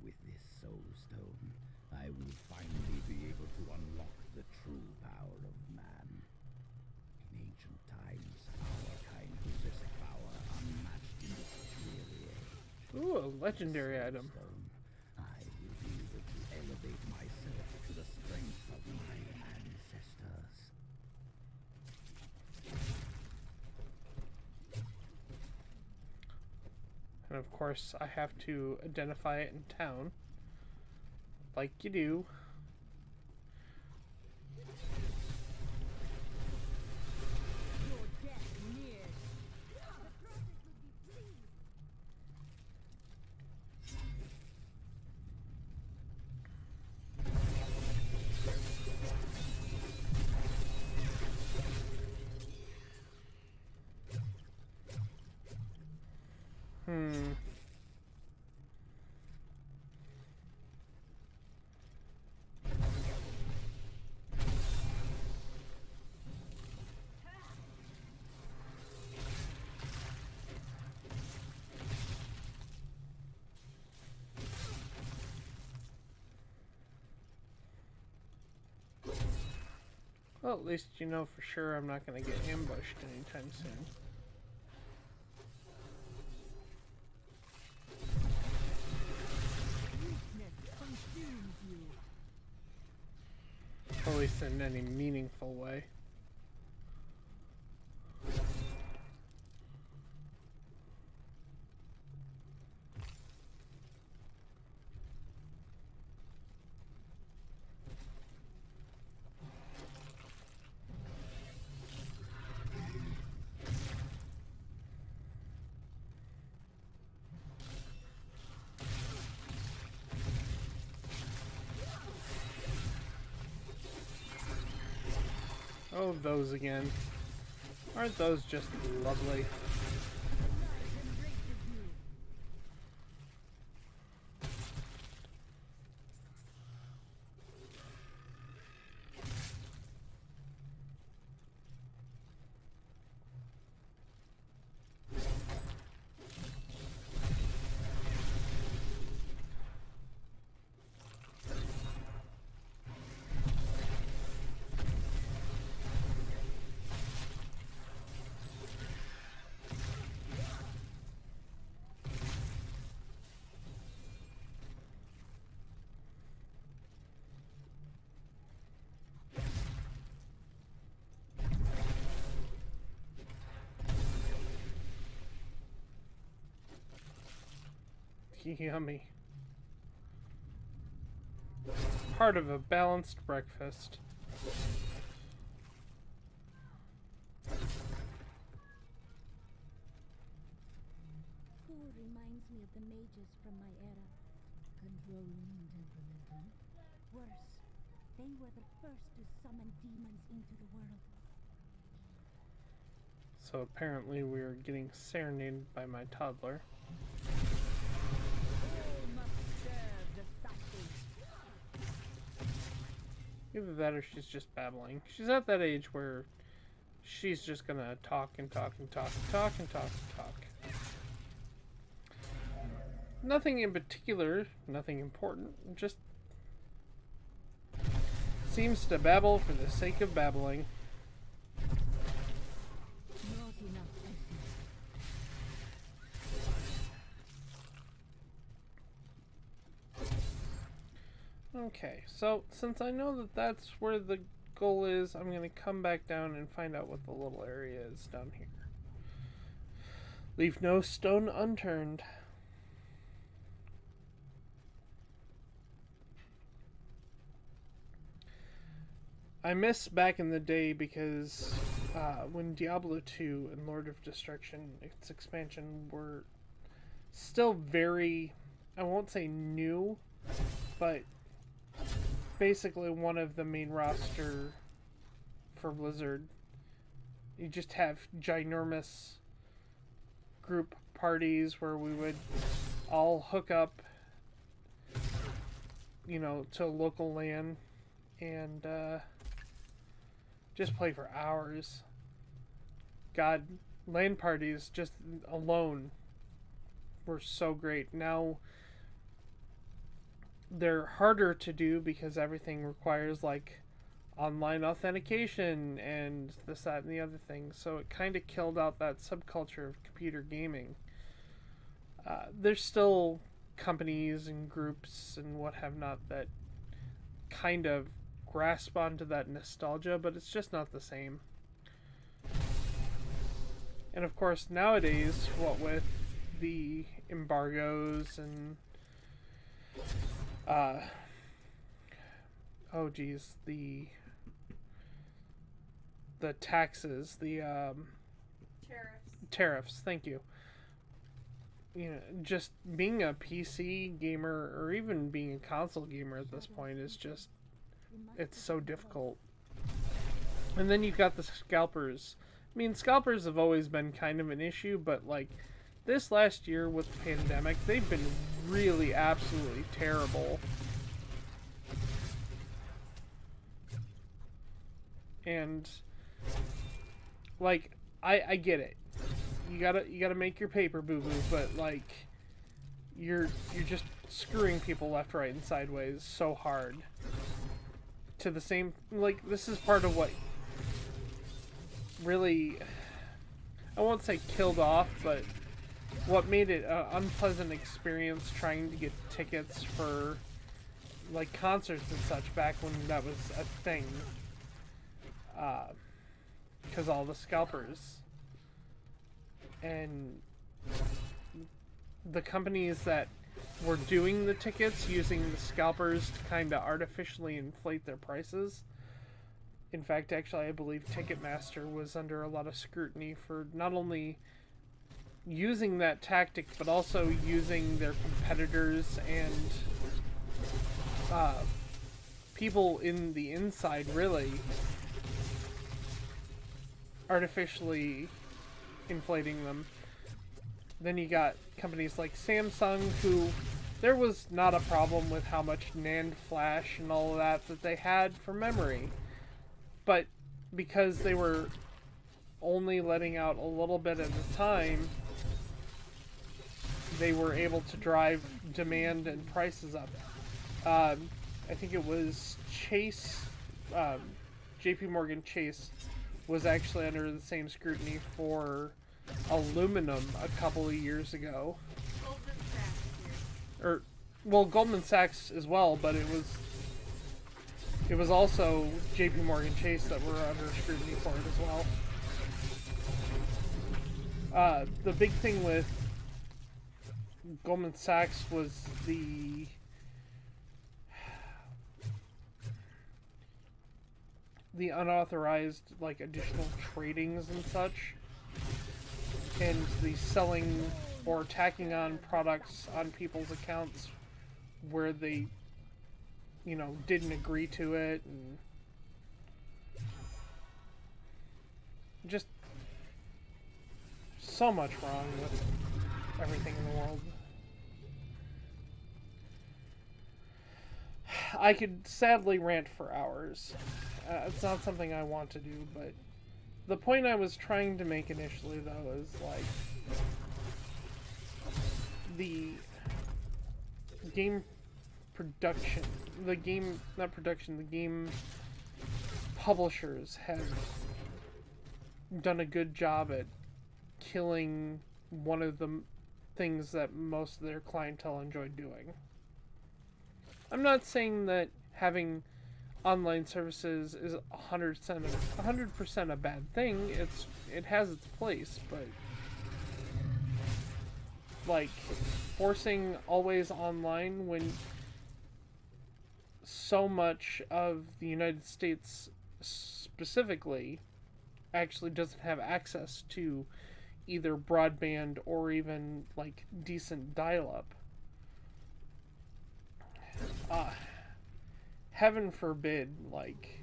with this soul stone, I will finally be able to unlock the true power of man. In ancient times, our kind possessed power unmatched in this dreary age. Ooh, a legendary item. Stone, I will be able to elevate myself to the strength of my ancestors. And of course, I have to identify it in town. Like you do. Well, at least you know for sure I'm not going to get ambushed anytime soon. At least in any meaningful way. Oh, those again. Aren't those just lovely? Yummy. Part of a balanced breakfast. reminds me of the mages from my era. Controlling and temperamental. Worse, they were the first to summon demons into the world. So apparently we're getting serenaded by my toddler. All must serve the cycle. Either that or she's just babbling. She's at that age where she's just gonna talk and talk and talk and talk and talk and talk. Nothing in particular, nothing important, just seems to babble for the sake of babbling. Not enough essence. Okay, so since I know that that's where the goal is, I'm going to come back down and find out what the little area is down here. Leave no stone unturned. I miss back in the day because when Diablo 2 and Lord of Destruction, its expansion, were still very, I won't say new, but basically one of the main roster for Blizzard. You just have ginormous group parties where we would all hook up, you know, to a local LAN and just play for hours. God, LAN parties just alone were so great. Now they're harder to do because everything requires like online authentication and this, that, and the other thing. So it kind of killed out that subculture of computer gaming. There's still companies and groups and what have not that kind of grasp onto that nostalgia, but it's just not the same. And of course nowadays, what with the embargoes and oh geez, the taxes, the tariffs, thank you. You know, just being a PC gamer or even being a console gamer at this point is just, it's so difficult. And then you've got the scalpers. I mean, scalpers have always been kind of an issue, but like this last year with the pandemic, they've been really absolutely terrible. And like I get it. You gotta make your paper, boo boo, but like you're just screwing people left, right, and sideways so hard. To the same, like, this is part of what really, I won't say killed off, but what made it an unpleasant experience trying to get tickets for like concerts and such back when that was a thing. Because all the scalpers and the companies that were doing the tickets using the scalpers to kind of artificially inflate their prices. In fact, actually, I believe Ticketmaster was under a lot of scrutiny for not only using that tactic, but also using their competitors and people in the inside, really, artificially inflating them. Then you got companies like Samsung, who there was not a problem with how much NAND flash and all of that they had for memory. But because they were only letting out a little bit at a time, they were able to drive demand and prices up. I think it was Chase, JP Morgan Chase was actually under the same scrutiny for aluminum a couple of years ago. Goldman Sachs here. Or, well, Goldman Sachs as well, but it was also JP Morgan Chase that were under scrutiny for it as well. The big thing with Goldman Sachs was the unauthorized like additional tradings and such, and the selling or tacking on products on people's accounts where they, didn't agree to it, and just so much wrong with everything in the world. I could sadly rant for hours. It's not something I want to do, but the point I was trying to make initially, though, is like the game production, the game publishers have done a good job at killing one of the things that most of their clientele enjoyed doing. I'm not saying that having online services is 100% a bad thing. It has its place, but like forcing always online when so much of the United States specifically actually doesn't have access to either broadband or even like decent dial-up. Heaven forbid, like,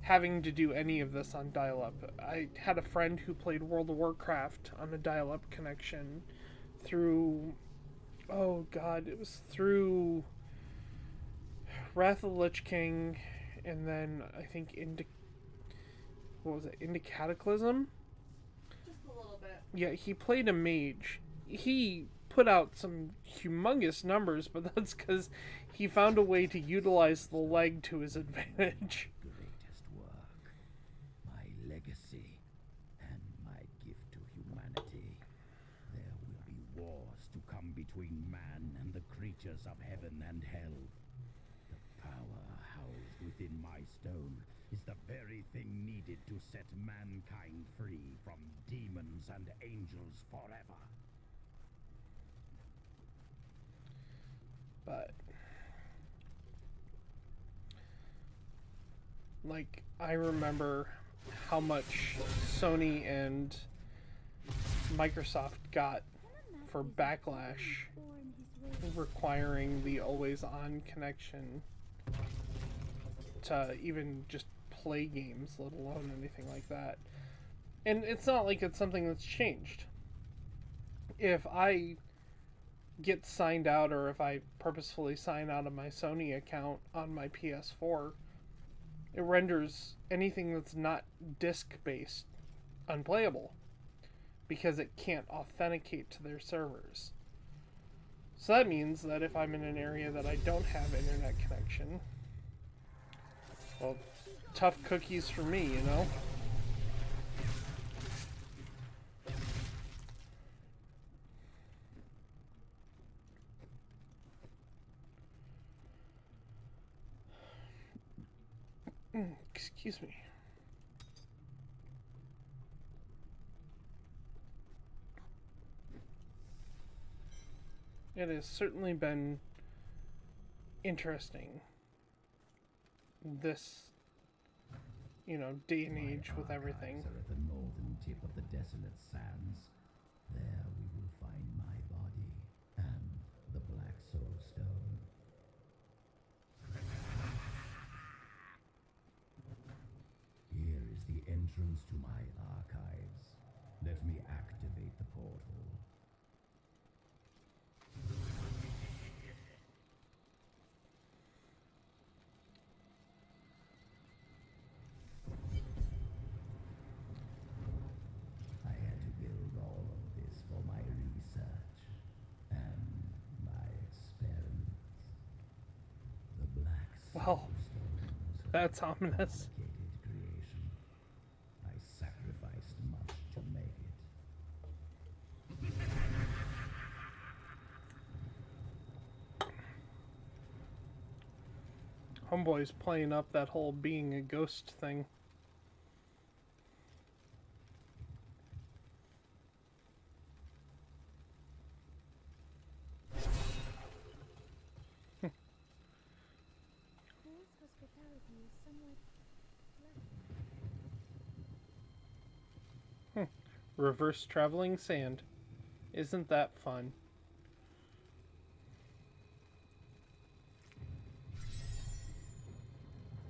having to do any of this on dial-up. I had a friend who played World of Warcraft on a dial-up connection through, oh god, it was through Wrath of the Lich King, and then I think into Cataclysm? Just a little bit. Yeah, he played a mage. He put out some humongous numbers, but that's because he found a way to utilize the leg to his advantage. Greatest work, my legacy, and my gift to humanity. There will be wars to come between man and the creatures of heaven and hell. The power housed within my stone is the very thing needed to set mankind free from demons and angels forever. But like, I remember how much Sony and Microsoft got for backlash requiring the always-on connection to even just play games, let alone anything like that. And it's not like it's something that's changed. If I get signed out, or if I purposefully sign out of my Sony account on my PS4, it renders anything that's not disc-based unplayable because it can't authenticate to their servers. So that means that if I'm in an area that I don't have internet connection, well, tough cookies for me, you know? Excuse me. It has certainly been interesting, this, day and age with everything. Are at the northern tip of the desolate sands. There we will find my body and the Black Soul Stone. Here is the entrance to my archives. Let me activate the portal. I had to build all of this for my research and my experiments. The Black Soul Wow, Stone was a that's ominous. complicated creation. I sacrificed much to make it. Homeboy's playing up that whole being a ghost thing. Cole's hospitality is somewhat flat. Reverse traveling sand. Isn't that fun?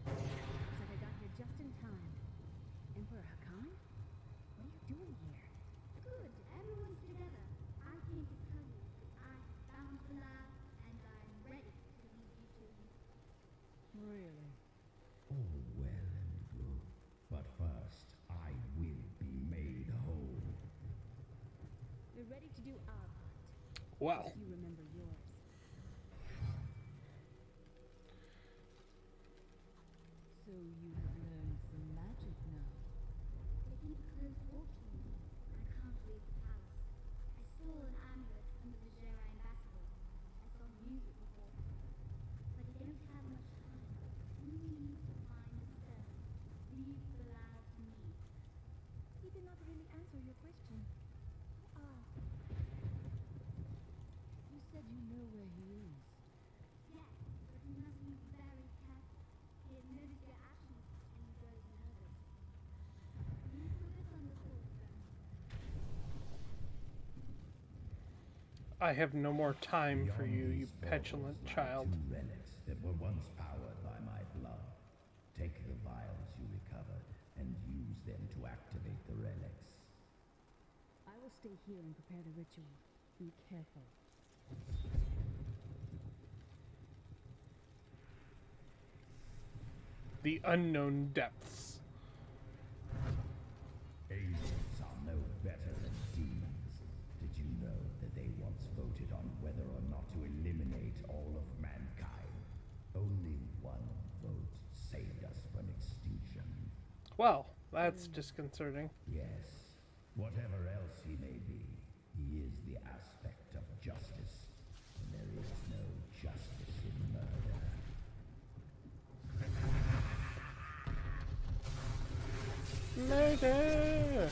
Looks like I got here just in time. Emperor Hakan? What are you doing here? Good, everyone's together. I came to tell you I found Belial and I'm ready to lead you to him. Really? All well and good. But first, I will be made whole. We're ready to do our part. Well, Just you remember yours. So you have learned some magic now. Taking a close fortune, I can't leave the palace. I stole an amulet from the Vizieri ambassador. I saw him use it before. But I don't have much time. You need to find the stone. Leave Belial to me. He did not really answer your question. You said you know where he is. Yes, but you must be very careful. He has noticed your actions and he grows nervous. You focus on the soul stone. I have no more time for Beyond you, you these petulant portals lie child. 2 relics that were once powered by my blood. Take the vials you recovered and use them to activate the relics. I will stay here and prepare the ritual. Be careful. The unknown depths. Angels are no better than demons. Did you know that they once voted on whether or not to eliminate all of mankind? Only one vote saved us from extinction. Well, that's disconcerting. Yes, whatever else he may be, he is the aspect of justice. And there is no justice in murder. Murder!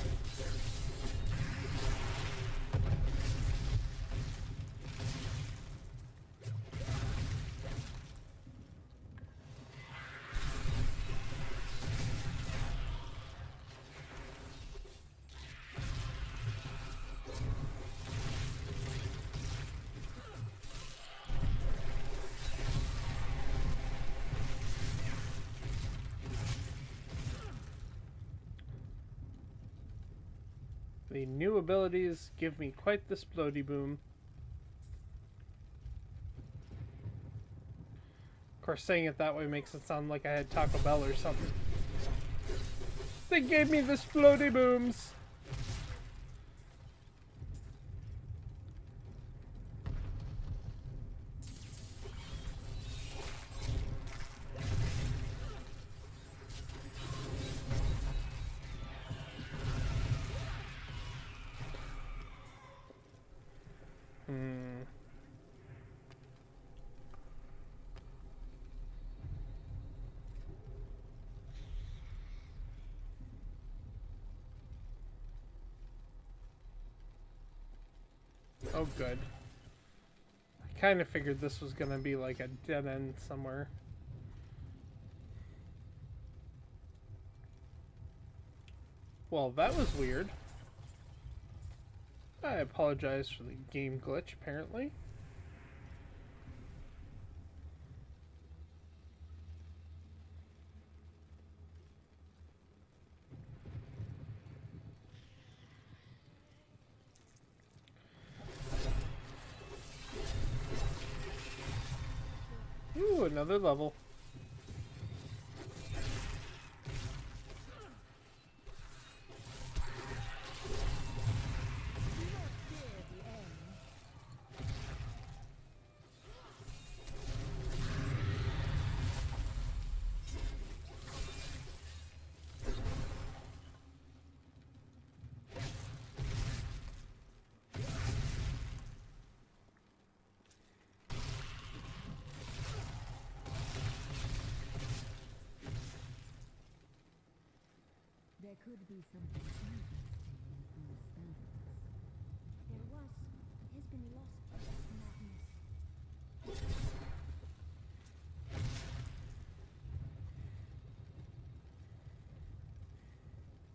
The new abilities give me quite the splody boom. Of course, saying it that way makes it sound like I had Taco Bell or something. They gave me the splody booms! Oh, good. I kind of figured this was going to be like a dead end somewhere. Well, that was weird. I apologize for the game glitch, apparently. Ooh, another level. There could be something interesting in those standards. There was, but has been lost by this madness.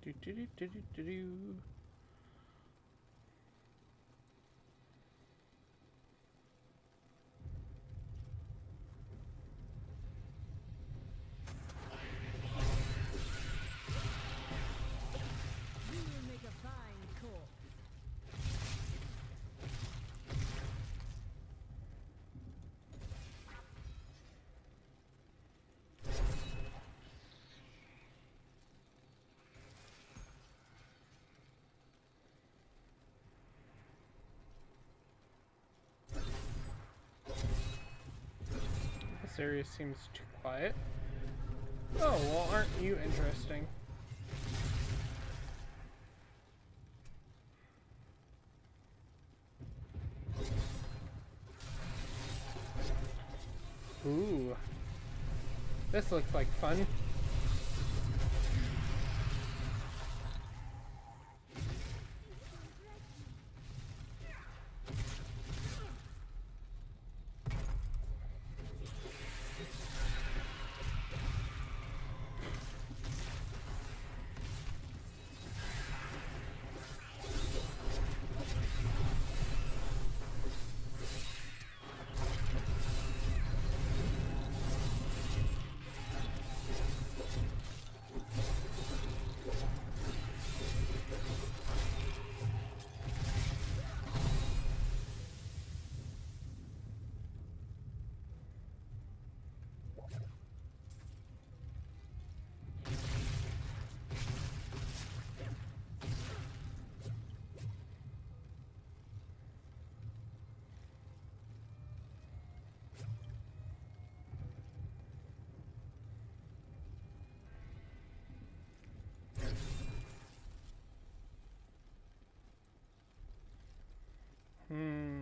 Do do do do do do do. This area seems too quiet. Oh, well, aren't you interesting? Ooh. This looks like fun. Hmm.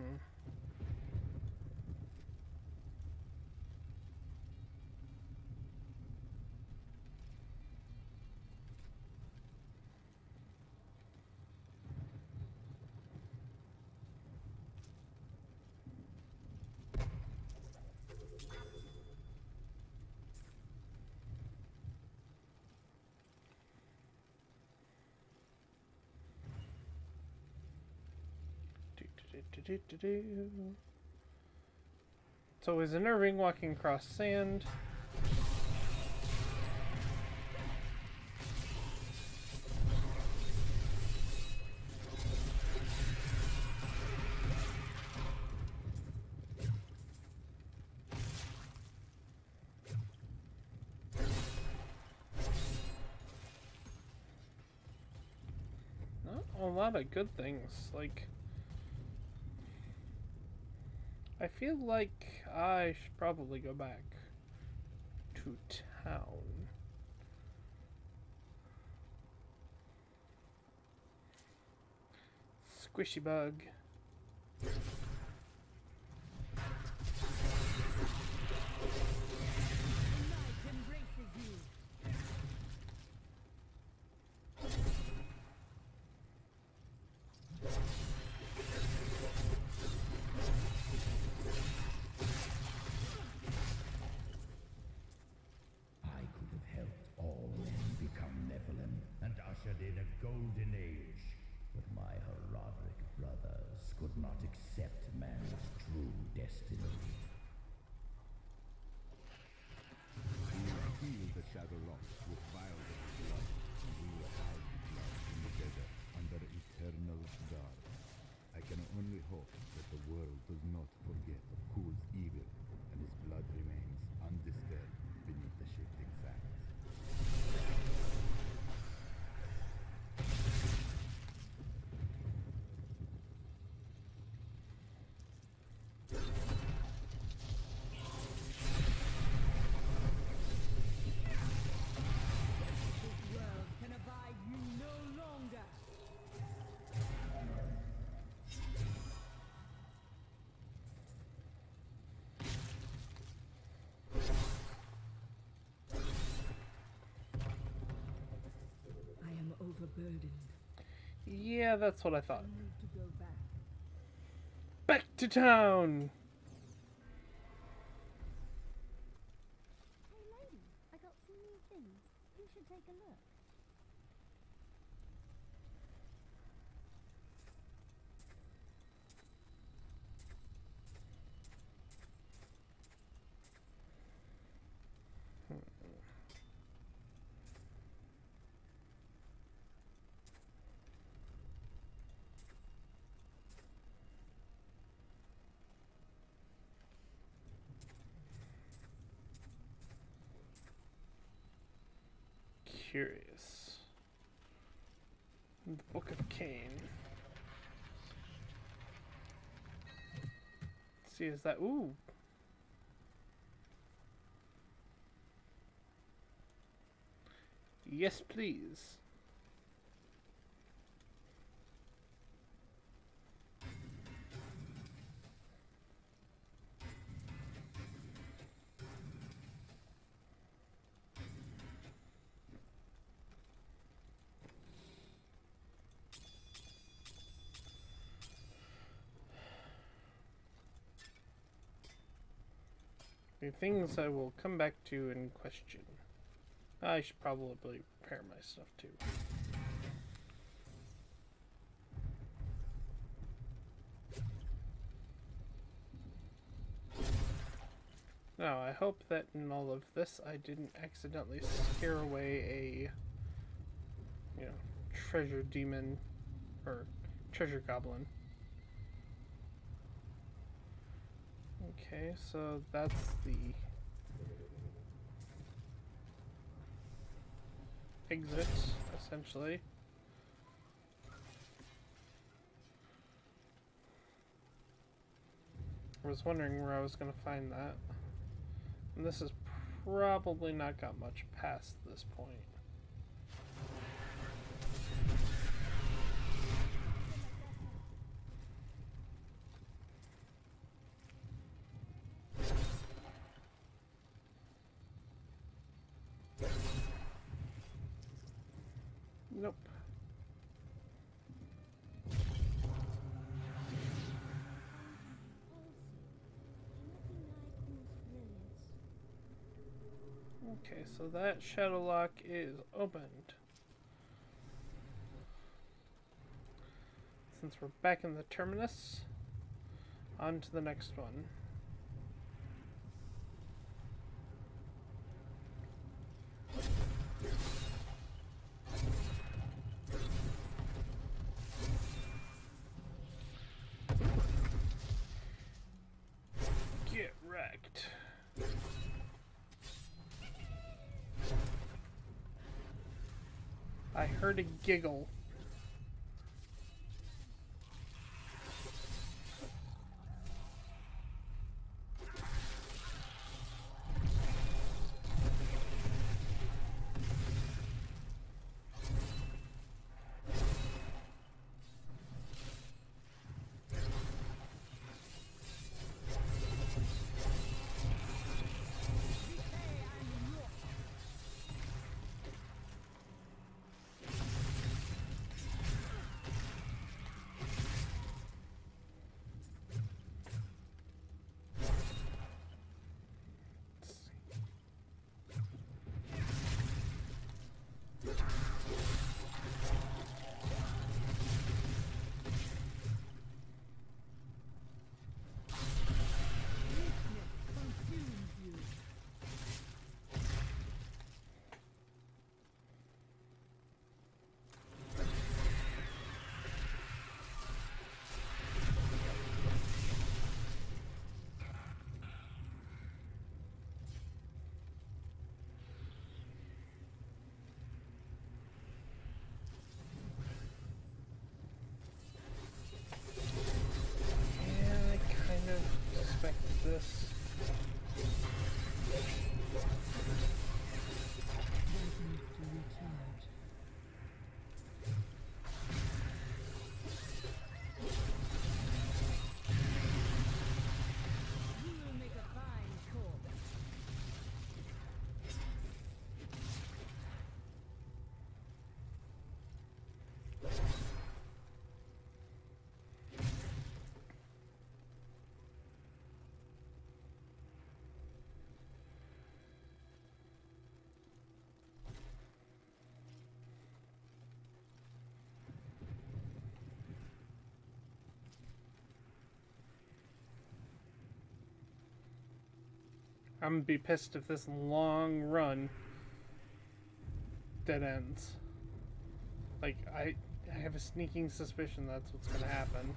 It's always unnerving walking across sand. Not a lot of good things, like... I feel like I should probably go back to town. Squishy bug. I could have helped all men become Nephilim and ushered in a golden age. But my Herodic brothers could not accept man's true destiny. We will seal the shadow locks with vials of blood, and we will hide the blood in the desert under eternal guard. I can only hope that the world does not forget Kul's evil, and his blood remains undisturbed beneath the shifting sands. This world can abide you no longer. I am overburdened. Yeah, that's what I thought. I need to go back. Back to town! Hey lady, I got some new things. You should take a look. Curious. The Book of Cain. Let's see, is that... Ooh. Yes, please. The things I will come back to in question. I should probably prepare my stuff too. Now, I hope that in all of this I didn't accidentally scare away a, treasure demon or treasure goblin. Okay, so that's the exit, essentially. I was wondering where I was going to find that. And this has probably not got much past this point. Nope. Okay, so that shadow lock is opened. Since we're back in the terminus, on to the next one. Get wrecked. I heard a giggle. This. I'm gonna be pissed if this long run dead ends. Like, I have a sneaking suspicion that's what's gonna happen.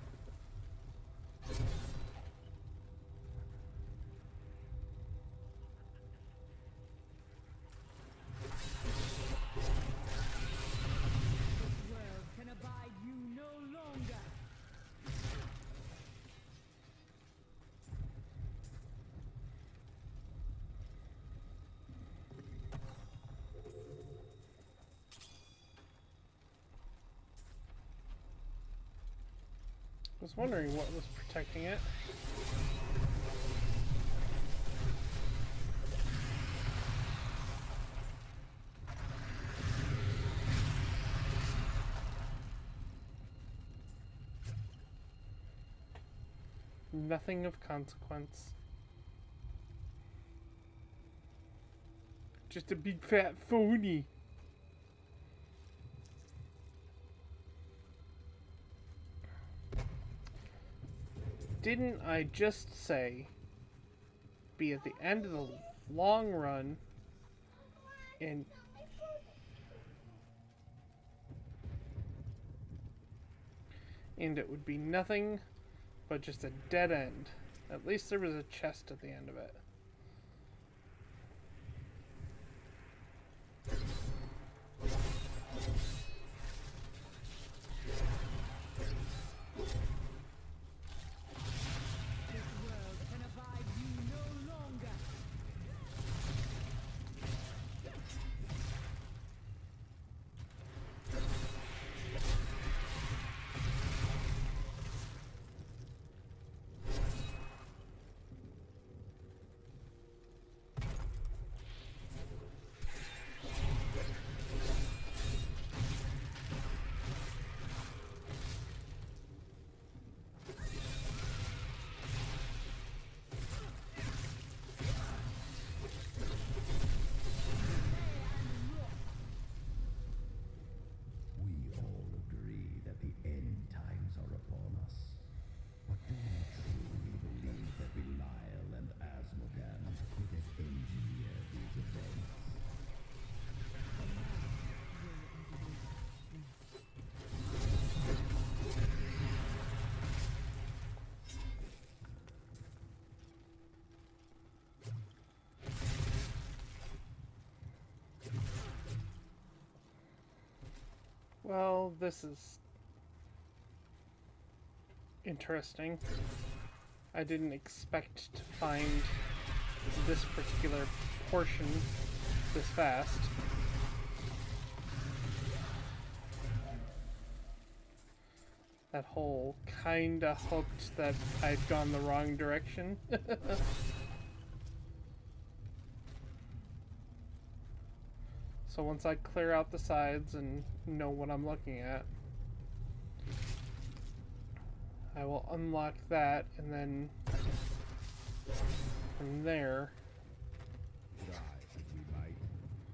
was wondering what was protecting it. Nothing of consequence. Just a big fat phony. Didn't I just say be at the end of the long run and it would be nothing but just a dead end. At least there was a chest at the end of it. We all agree that the end times are upon us. But do we truly believe that Belial and Asmodan could have engineered these events? Well, this is interesting. I didn't expect to find this particular portion this fast. That hole kinda hoped that I'd gone the wrong direction. So once I clear out the sides and know what I'm looking at, I will unlock that, and then from there... Try as we might,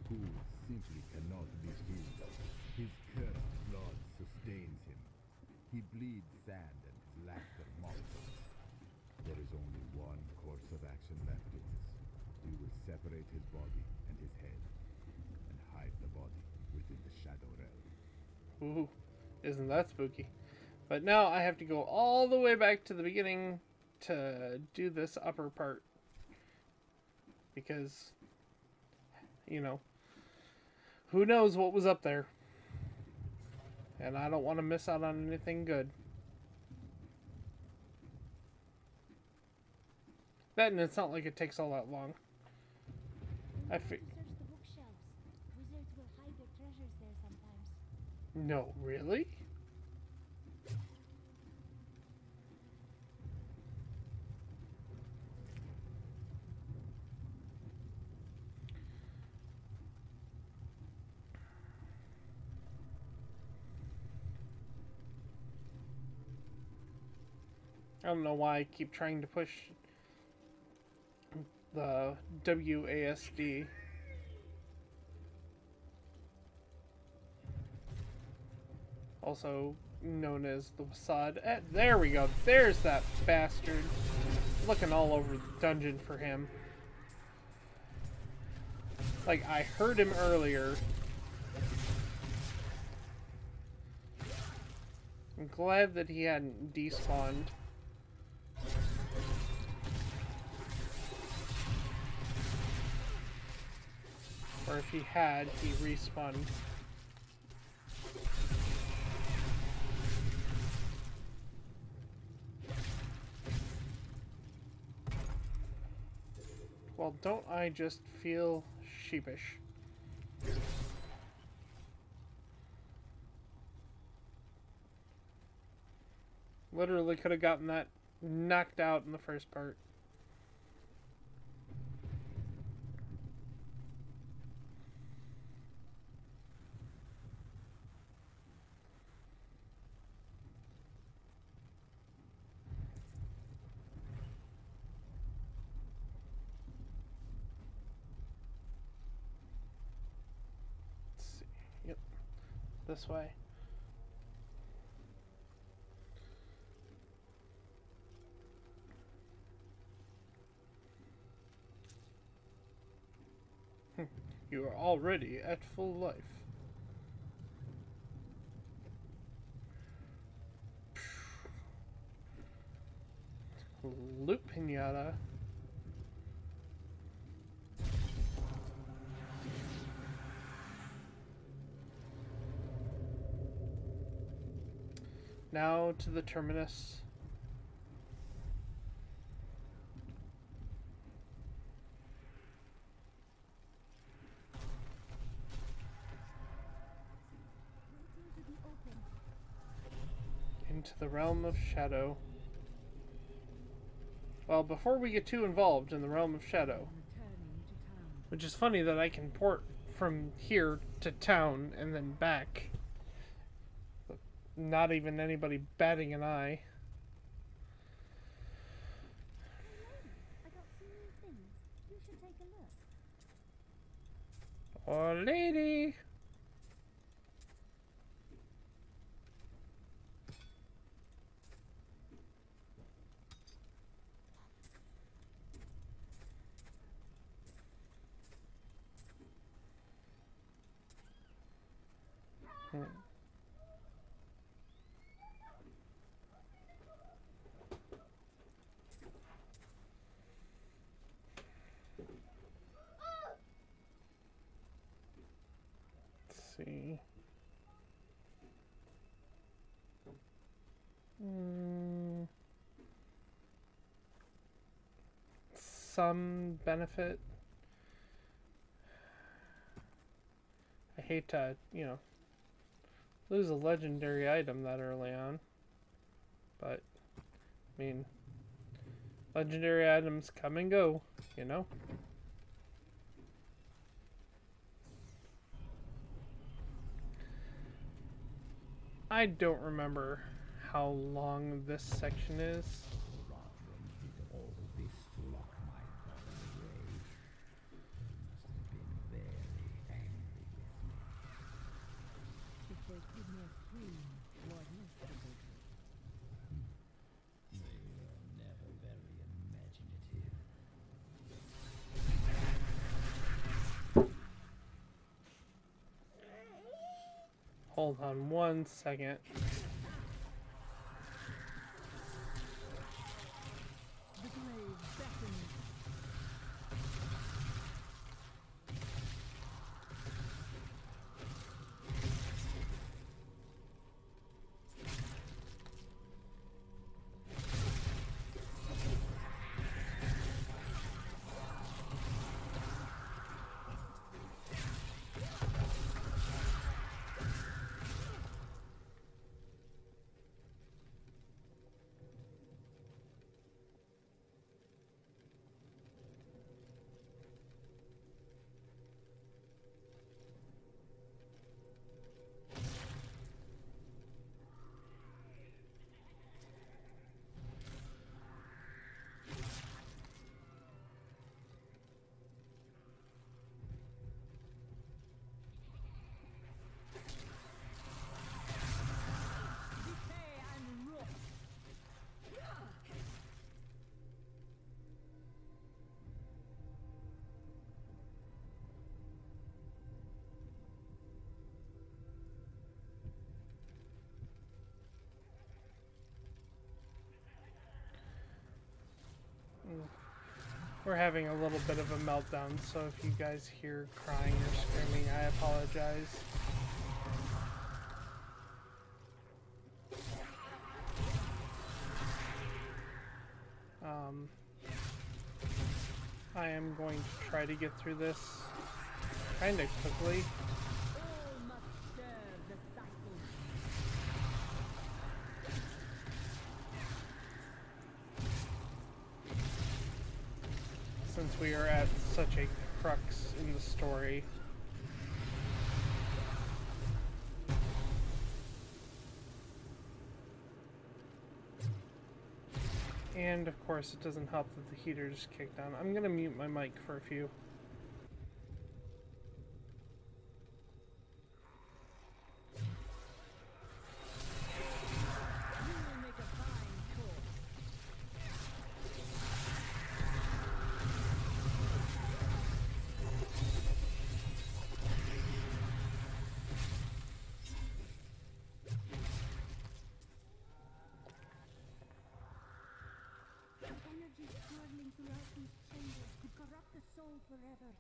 hooves simply cannot be healed. His cursed blood sustains him. He bleeds sand and his laughter mocks us. There is only one course of action left in us. We will separate his body and his head, and hide the body within the Shadow Realm. Ooh, isn't that spooky? But now I have to go all the way back to the beginning to do this upper part. Because, you know, who knows what was up there. And I don't want to miss out on anything good. That, and it's not like it takes all that long. I Search the bookshelves. Wizards will hide their treasures there sometimes. No, really? I don't know why I keep trying to push the WASD. Also known as the Wasad. There we go. There's that bastard. Looking all over the dungeon for him. Like, I heard him earlier. I'm glad that he hadn't despawned. Or if he had, he respawned. Well, don't I just feel sheepish? Literally could have gotten that knocked out in the first part. Let's see. Yep. This way. You are already at full life. Loot pinata. Now to the terminus. Into the realm of shadow. Well, before we get too involved in the realm of shadow, which is funny that I can port from here to town and then back. Not even anybody batting an eye. I got some new things. You should take a look. Oh, lady! Let's see. Some benefit. I hate to, lose a legendary item that early on. But, I mean, legendary items come and go, I don't remember how long this section is. Rodram did all this to lock my body away. He must have been very angry with me. If they could not dream, what is the bigger? They are never very imaginative. Hold on one second. The glaive beckons. We're having a little bit of a meltdown, so if you guys hear crying or screaming, I apologize. I am going to try to get through this kind of quickly. All must serve the cycle. since we are at such a crux in the story. And of course, it doesn't help that the heater just kicked on. I'm gonna mute my mic for a few. Energy swirling throughout these chambers could corrupt the soul forever.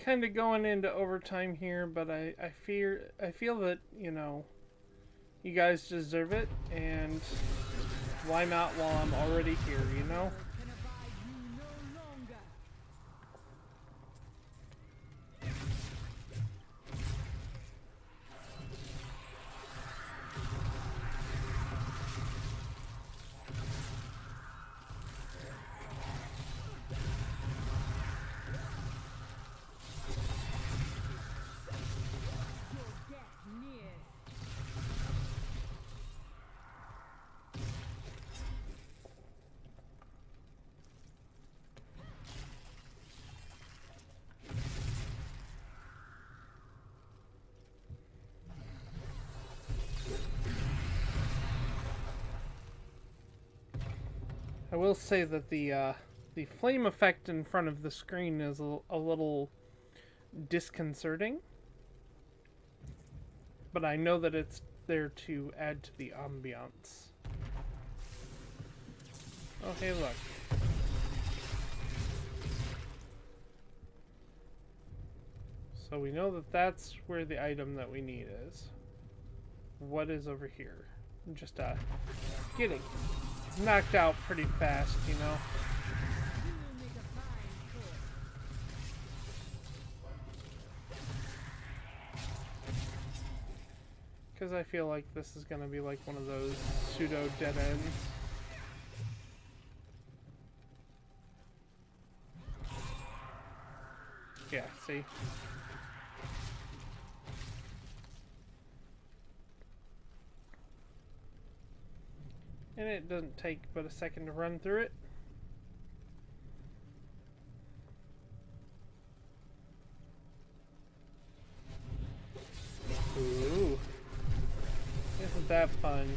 Kind of going into overtime here, but I feel that, you know, you guys deserve it, and why not while I'm already here, you know? I will say that the flame effect in front of the screen is a little disconcerting, but I know that it's there to add to the ambiance. Oh, hey, look. So we know that that's where the item that we need is. What is over here? Just getting knocked out pretty fast, you know. Because I feel like this is going to be like one of those pseudo dead ends. Yeah, see? And it doesn't take but a second to run through it. Ooh. Isn't that fun?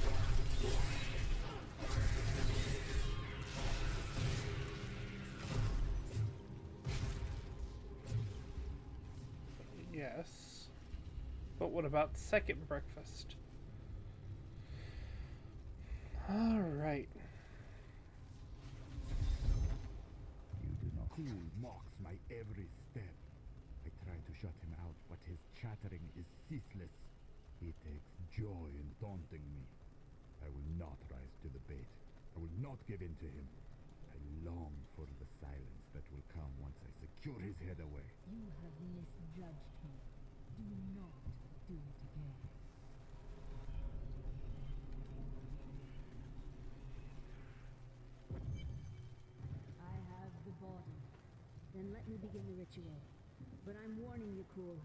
Yes. But what about second breakfast? Alright. You do mocks my every step. I try to shut him out, but his chattering is ceaseless. He takes joy in taunting me. I will not rise to the bait. I will not give in to him. I long for the silence that will come once I secure his head away. You have misjudged him. Do not do it again. I have the body. Then let me begin the ritual. But I'm warning you, Cool.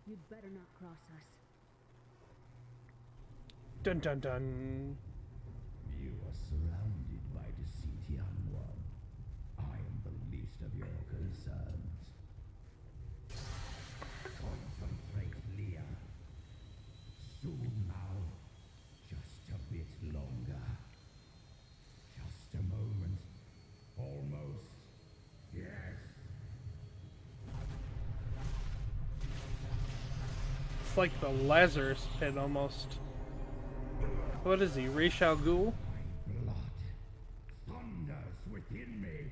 You'd better not cross us. Dun dun dun. You are surrounded by deceit, young one. I am the least of your concerns. Concentrate, Leah. Soon now. Just a bit longer. Just a moment. Almost. Yes. It's like the Lazarus pit almost. What is he, Ra's al Ghul? Blood thunders within me.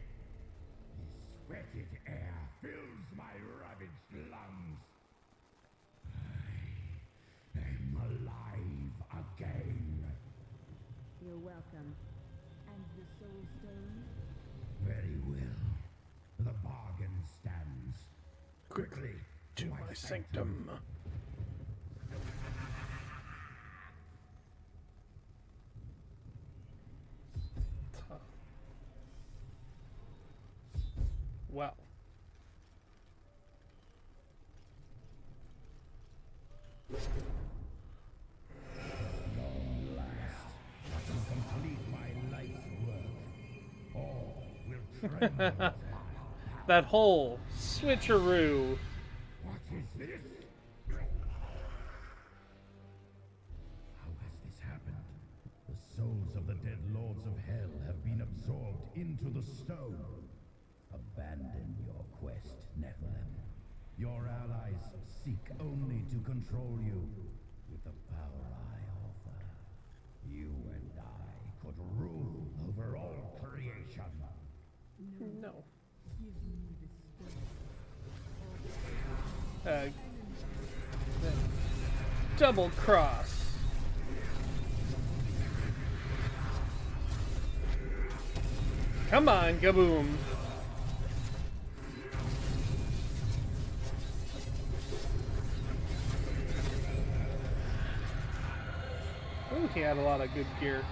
The sweated air fills my ravaged lungs. I am alive again. You're welcome. And the soul stone? Very well. The bargain stands. Quickly To my sanctum. Well. Long last, I can complete my life's work. All will tremble at my That whole switcheroo. What is this? How has this happened? The souls of the dead lords of hell have been absorbed into the stone. Abandon your quest, Nephilim. Your allies seek only to control you. With the power I offer, you and I could rule over all creation. No. Give me the stone. Double cross. Come on, kaboom. Ooh, he had a lot of good gear.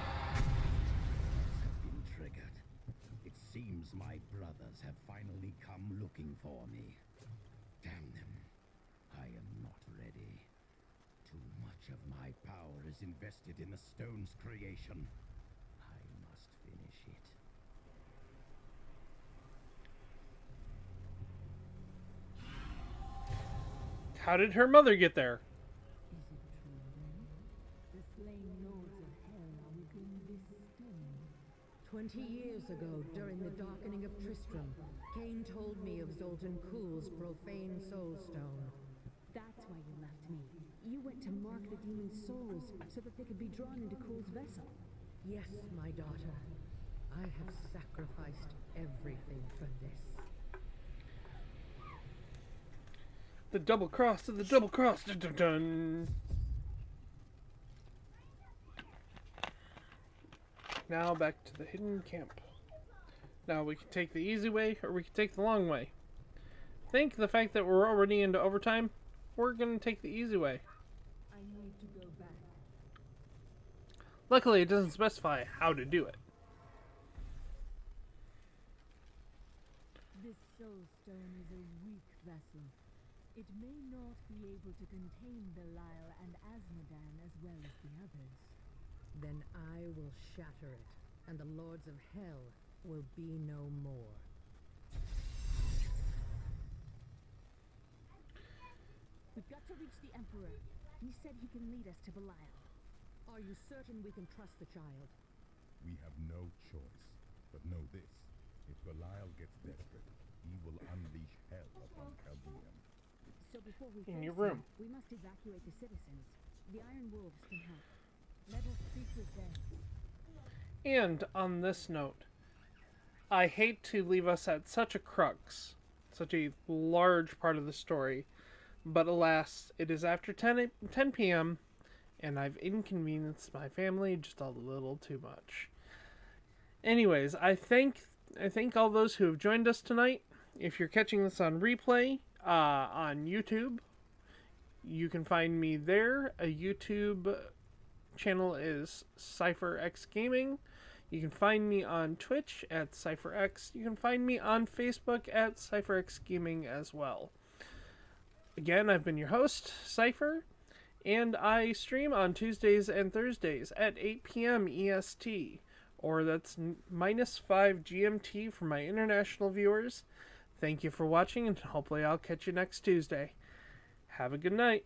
Been triggered. It seems my brothers have finally come looking for me. Damn them. I am not ready. Too much of my power is invested in the stone's creation. I must finish it. How did her mother get there? Is it true then? The slain lords of hell are within this stone. 20 years ago, during the darkening of Tristram, Cain told me of Zoltan Kuhl's profane soul stone. That's why you left me. You went to mark the demon's souls so that they could be drawn into Cool's vessel. Yes, my daughter. I have sacrificed everything for this. The double cross to the double cross. Dun, dun, dun. Now back to the hidden camp. Now we can take the easy way or we can take the long way. Think the fact that we're already into overtime, we're going to take the easy way. I need to go back. Luckily, it doesn't specify how to do it. This soul stone is a weak vessel. It may not be able to contain Belial and Asmodan as well as the others. Then I will shatter it, and the lords of hell will be no more. We've got to reach the Emperor. He said he can lead us to Belial. Are you certain we can trust the child? We have no choice. But know this. If Belial gets desperate, he will unleash hell upon Chaldean. So before we In face your room. him, we must evacuate the citizens. The Iron Wolves can help. Let us speak with them. And on this note, I hate to leave us at such a crux. such a large part of the story. But alas, it is after 10 p.m., and I've inconvenienced my family just a little too much. Anyways, I thank all those who have joined us tonight. If you're catching this on replay on YouTube, you can find me there. A YouTube channel is CypherX Gaming. You can find me on Twitch at CypherX. You can find me on Facebook at CypherX Gaming as well. Again, I've been your host, Cypher, and I stream on Tuesdays and Thursdays at 8 p.m. EST, or that's -5 GMT for my international viewers. Thank you for watching, and hopefully I'll catch you next Tuesday. Have a good night.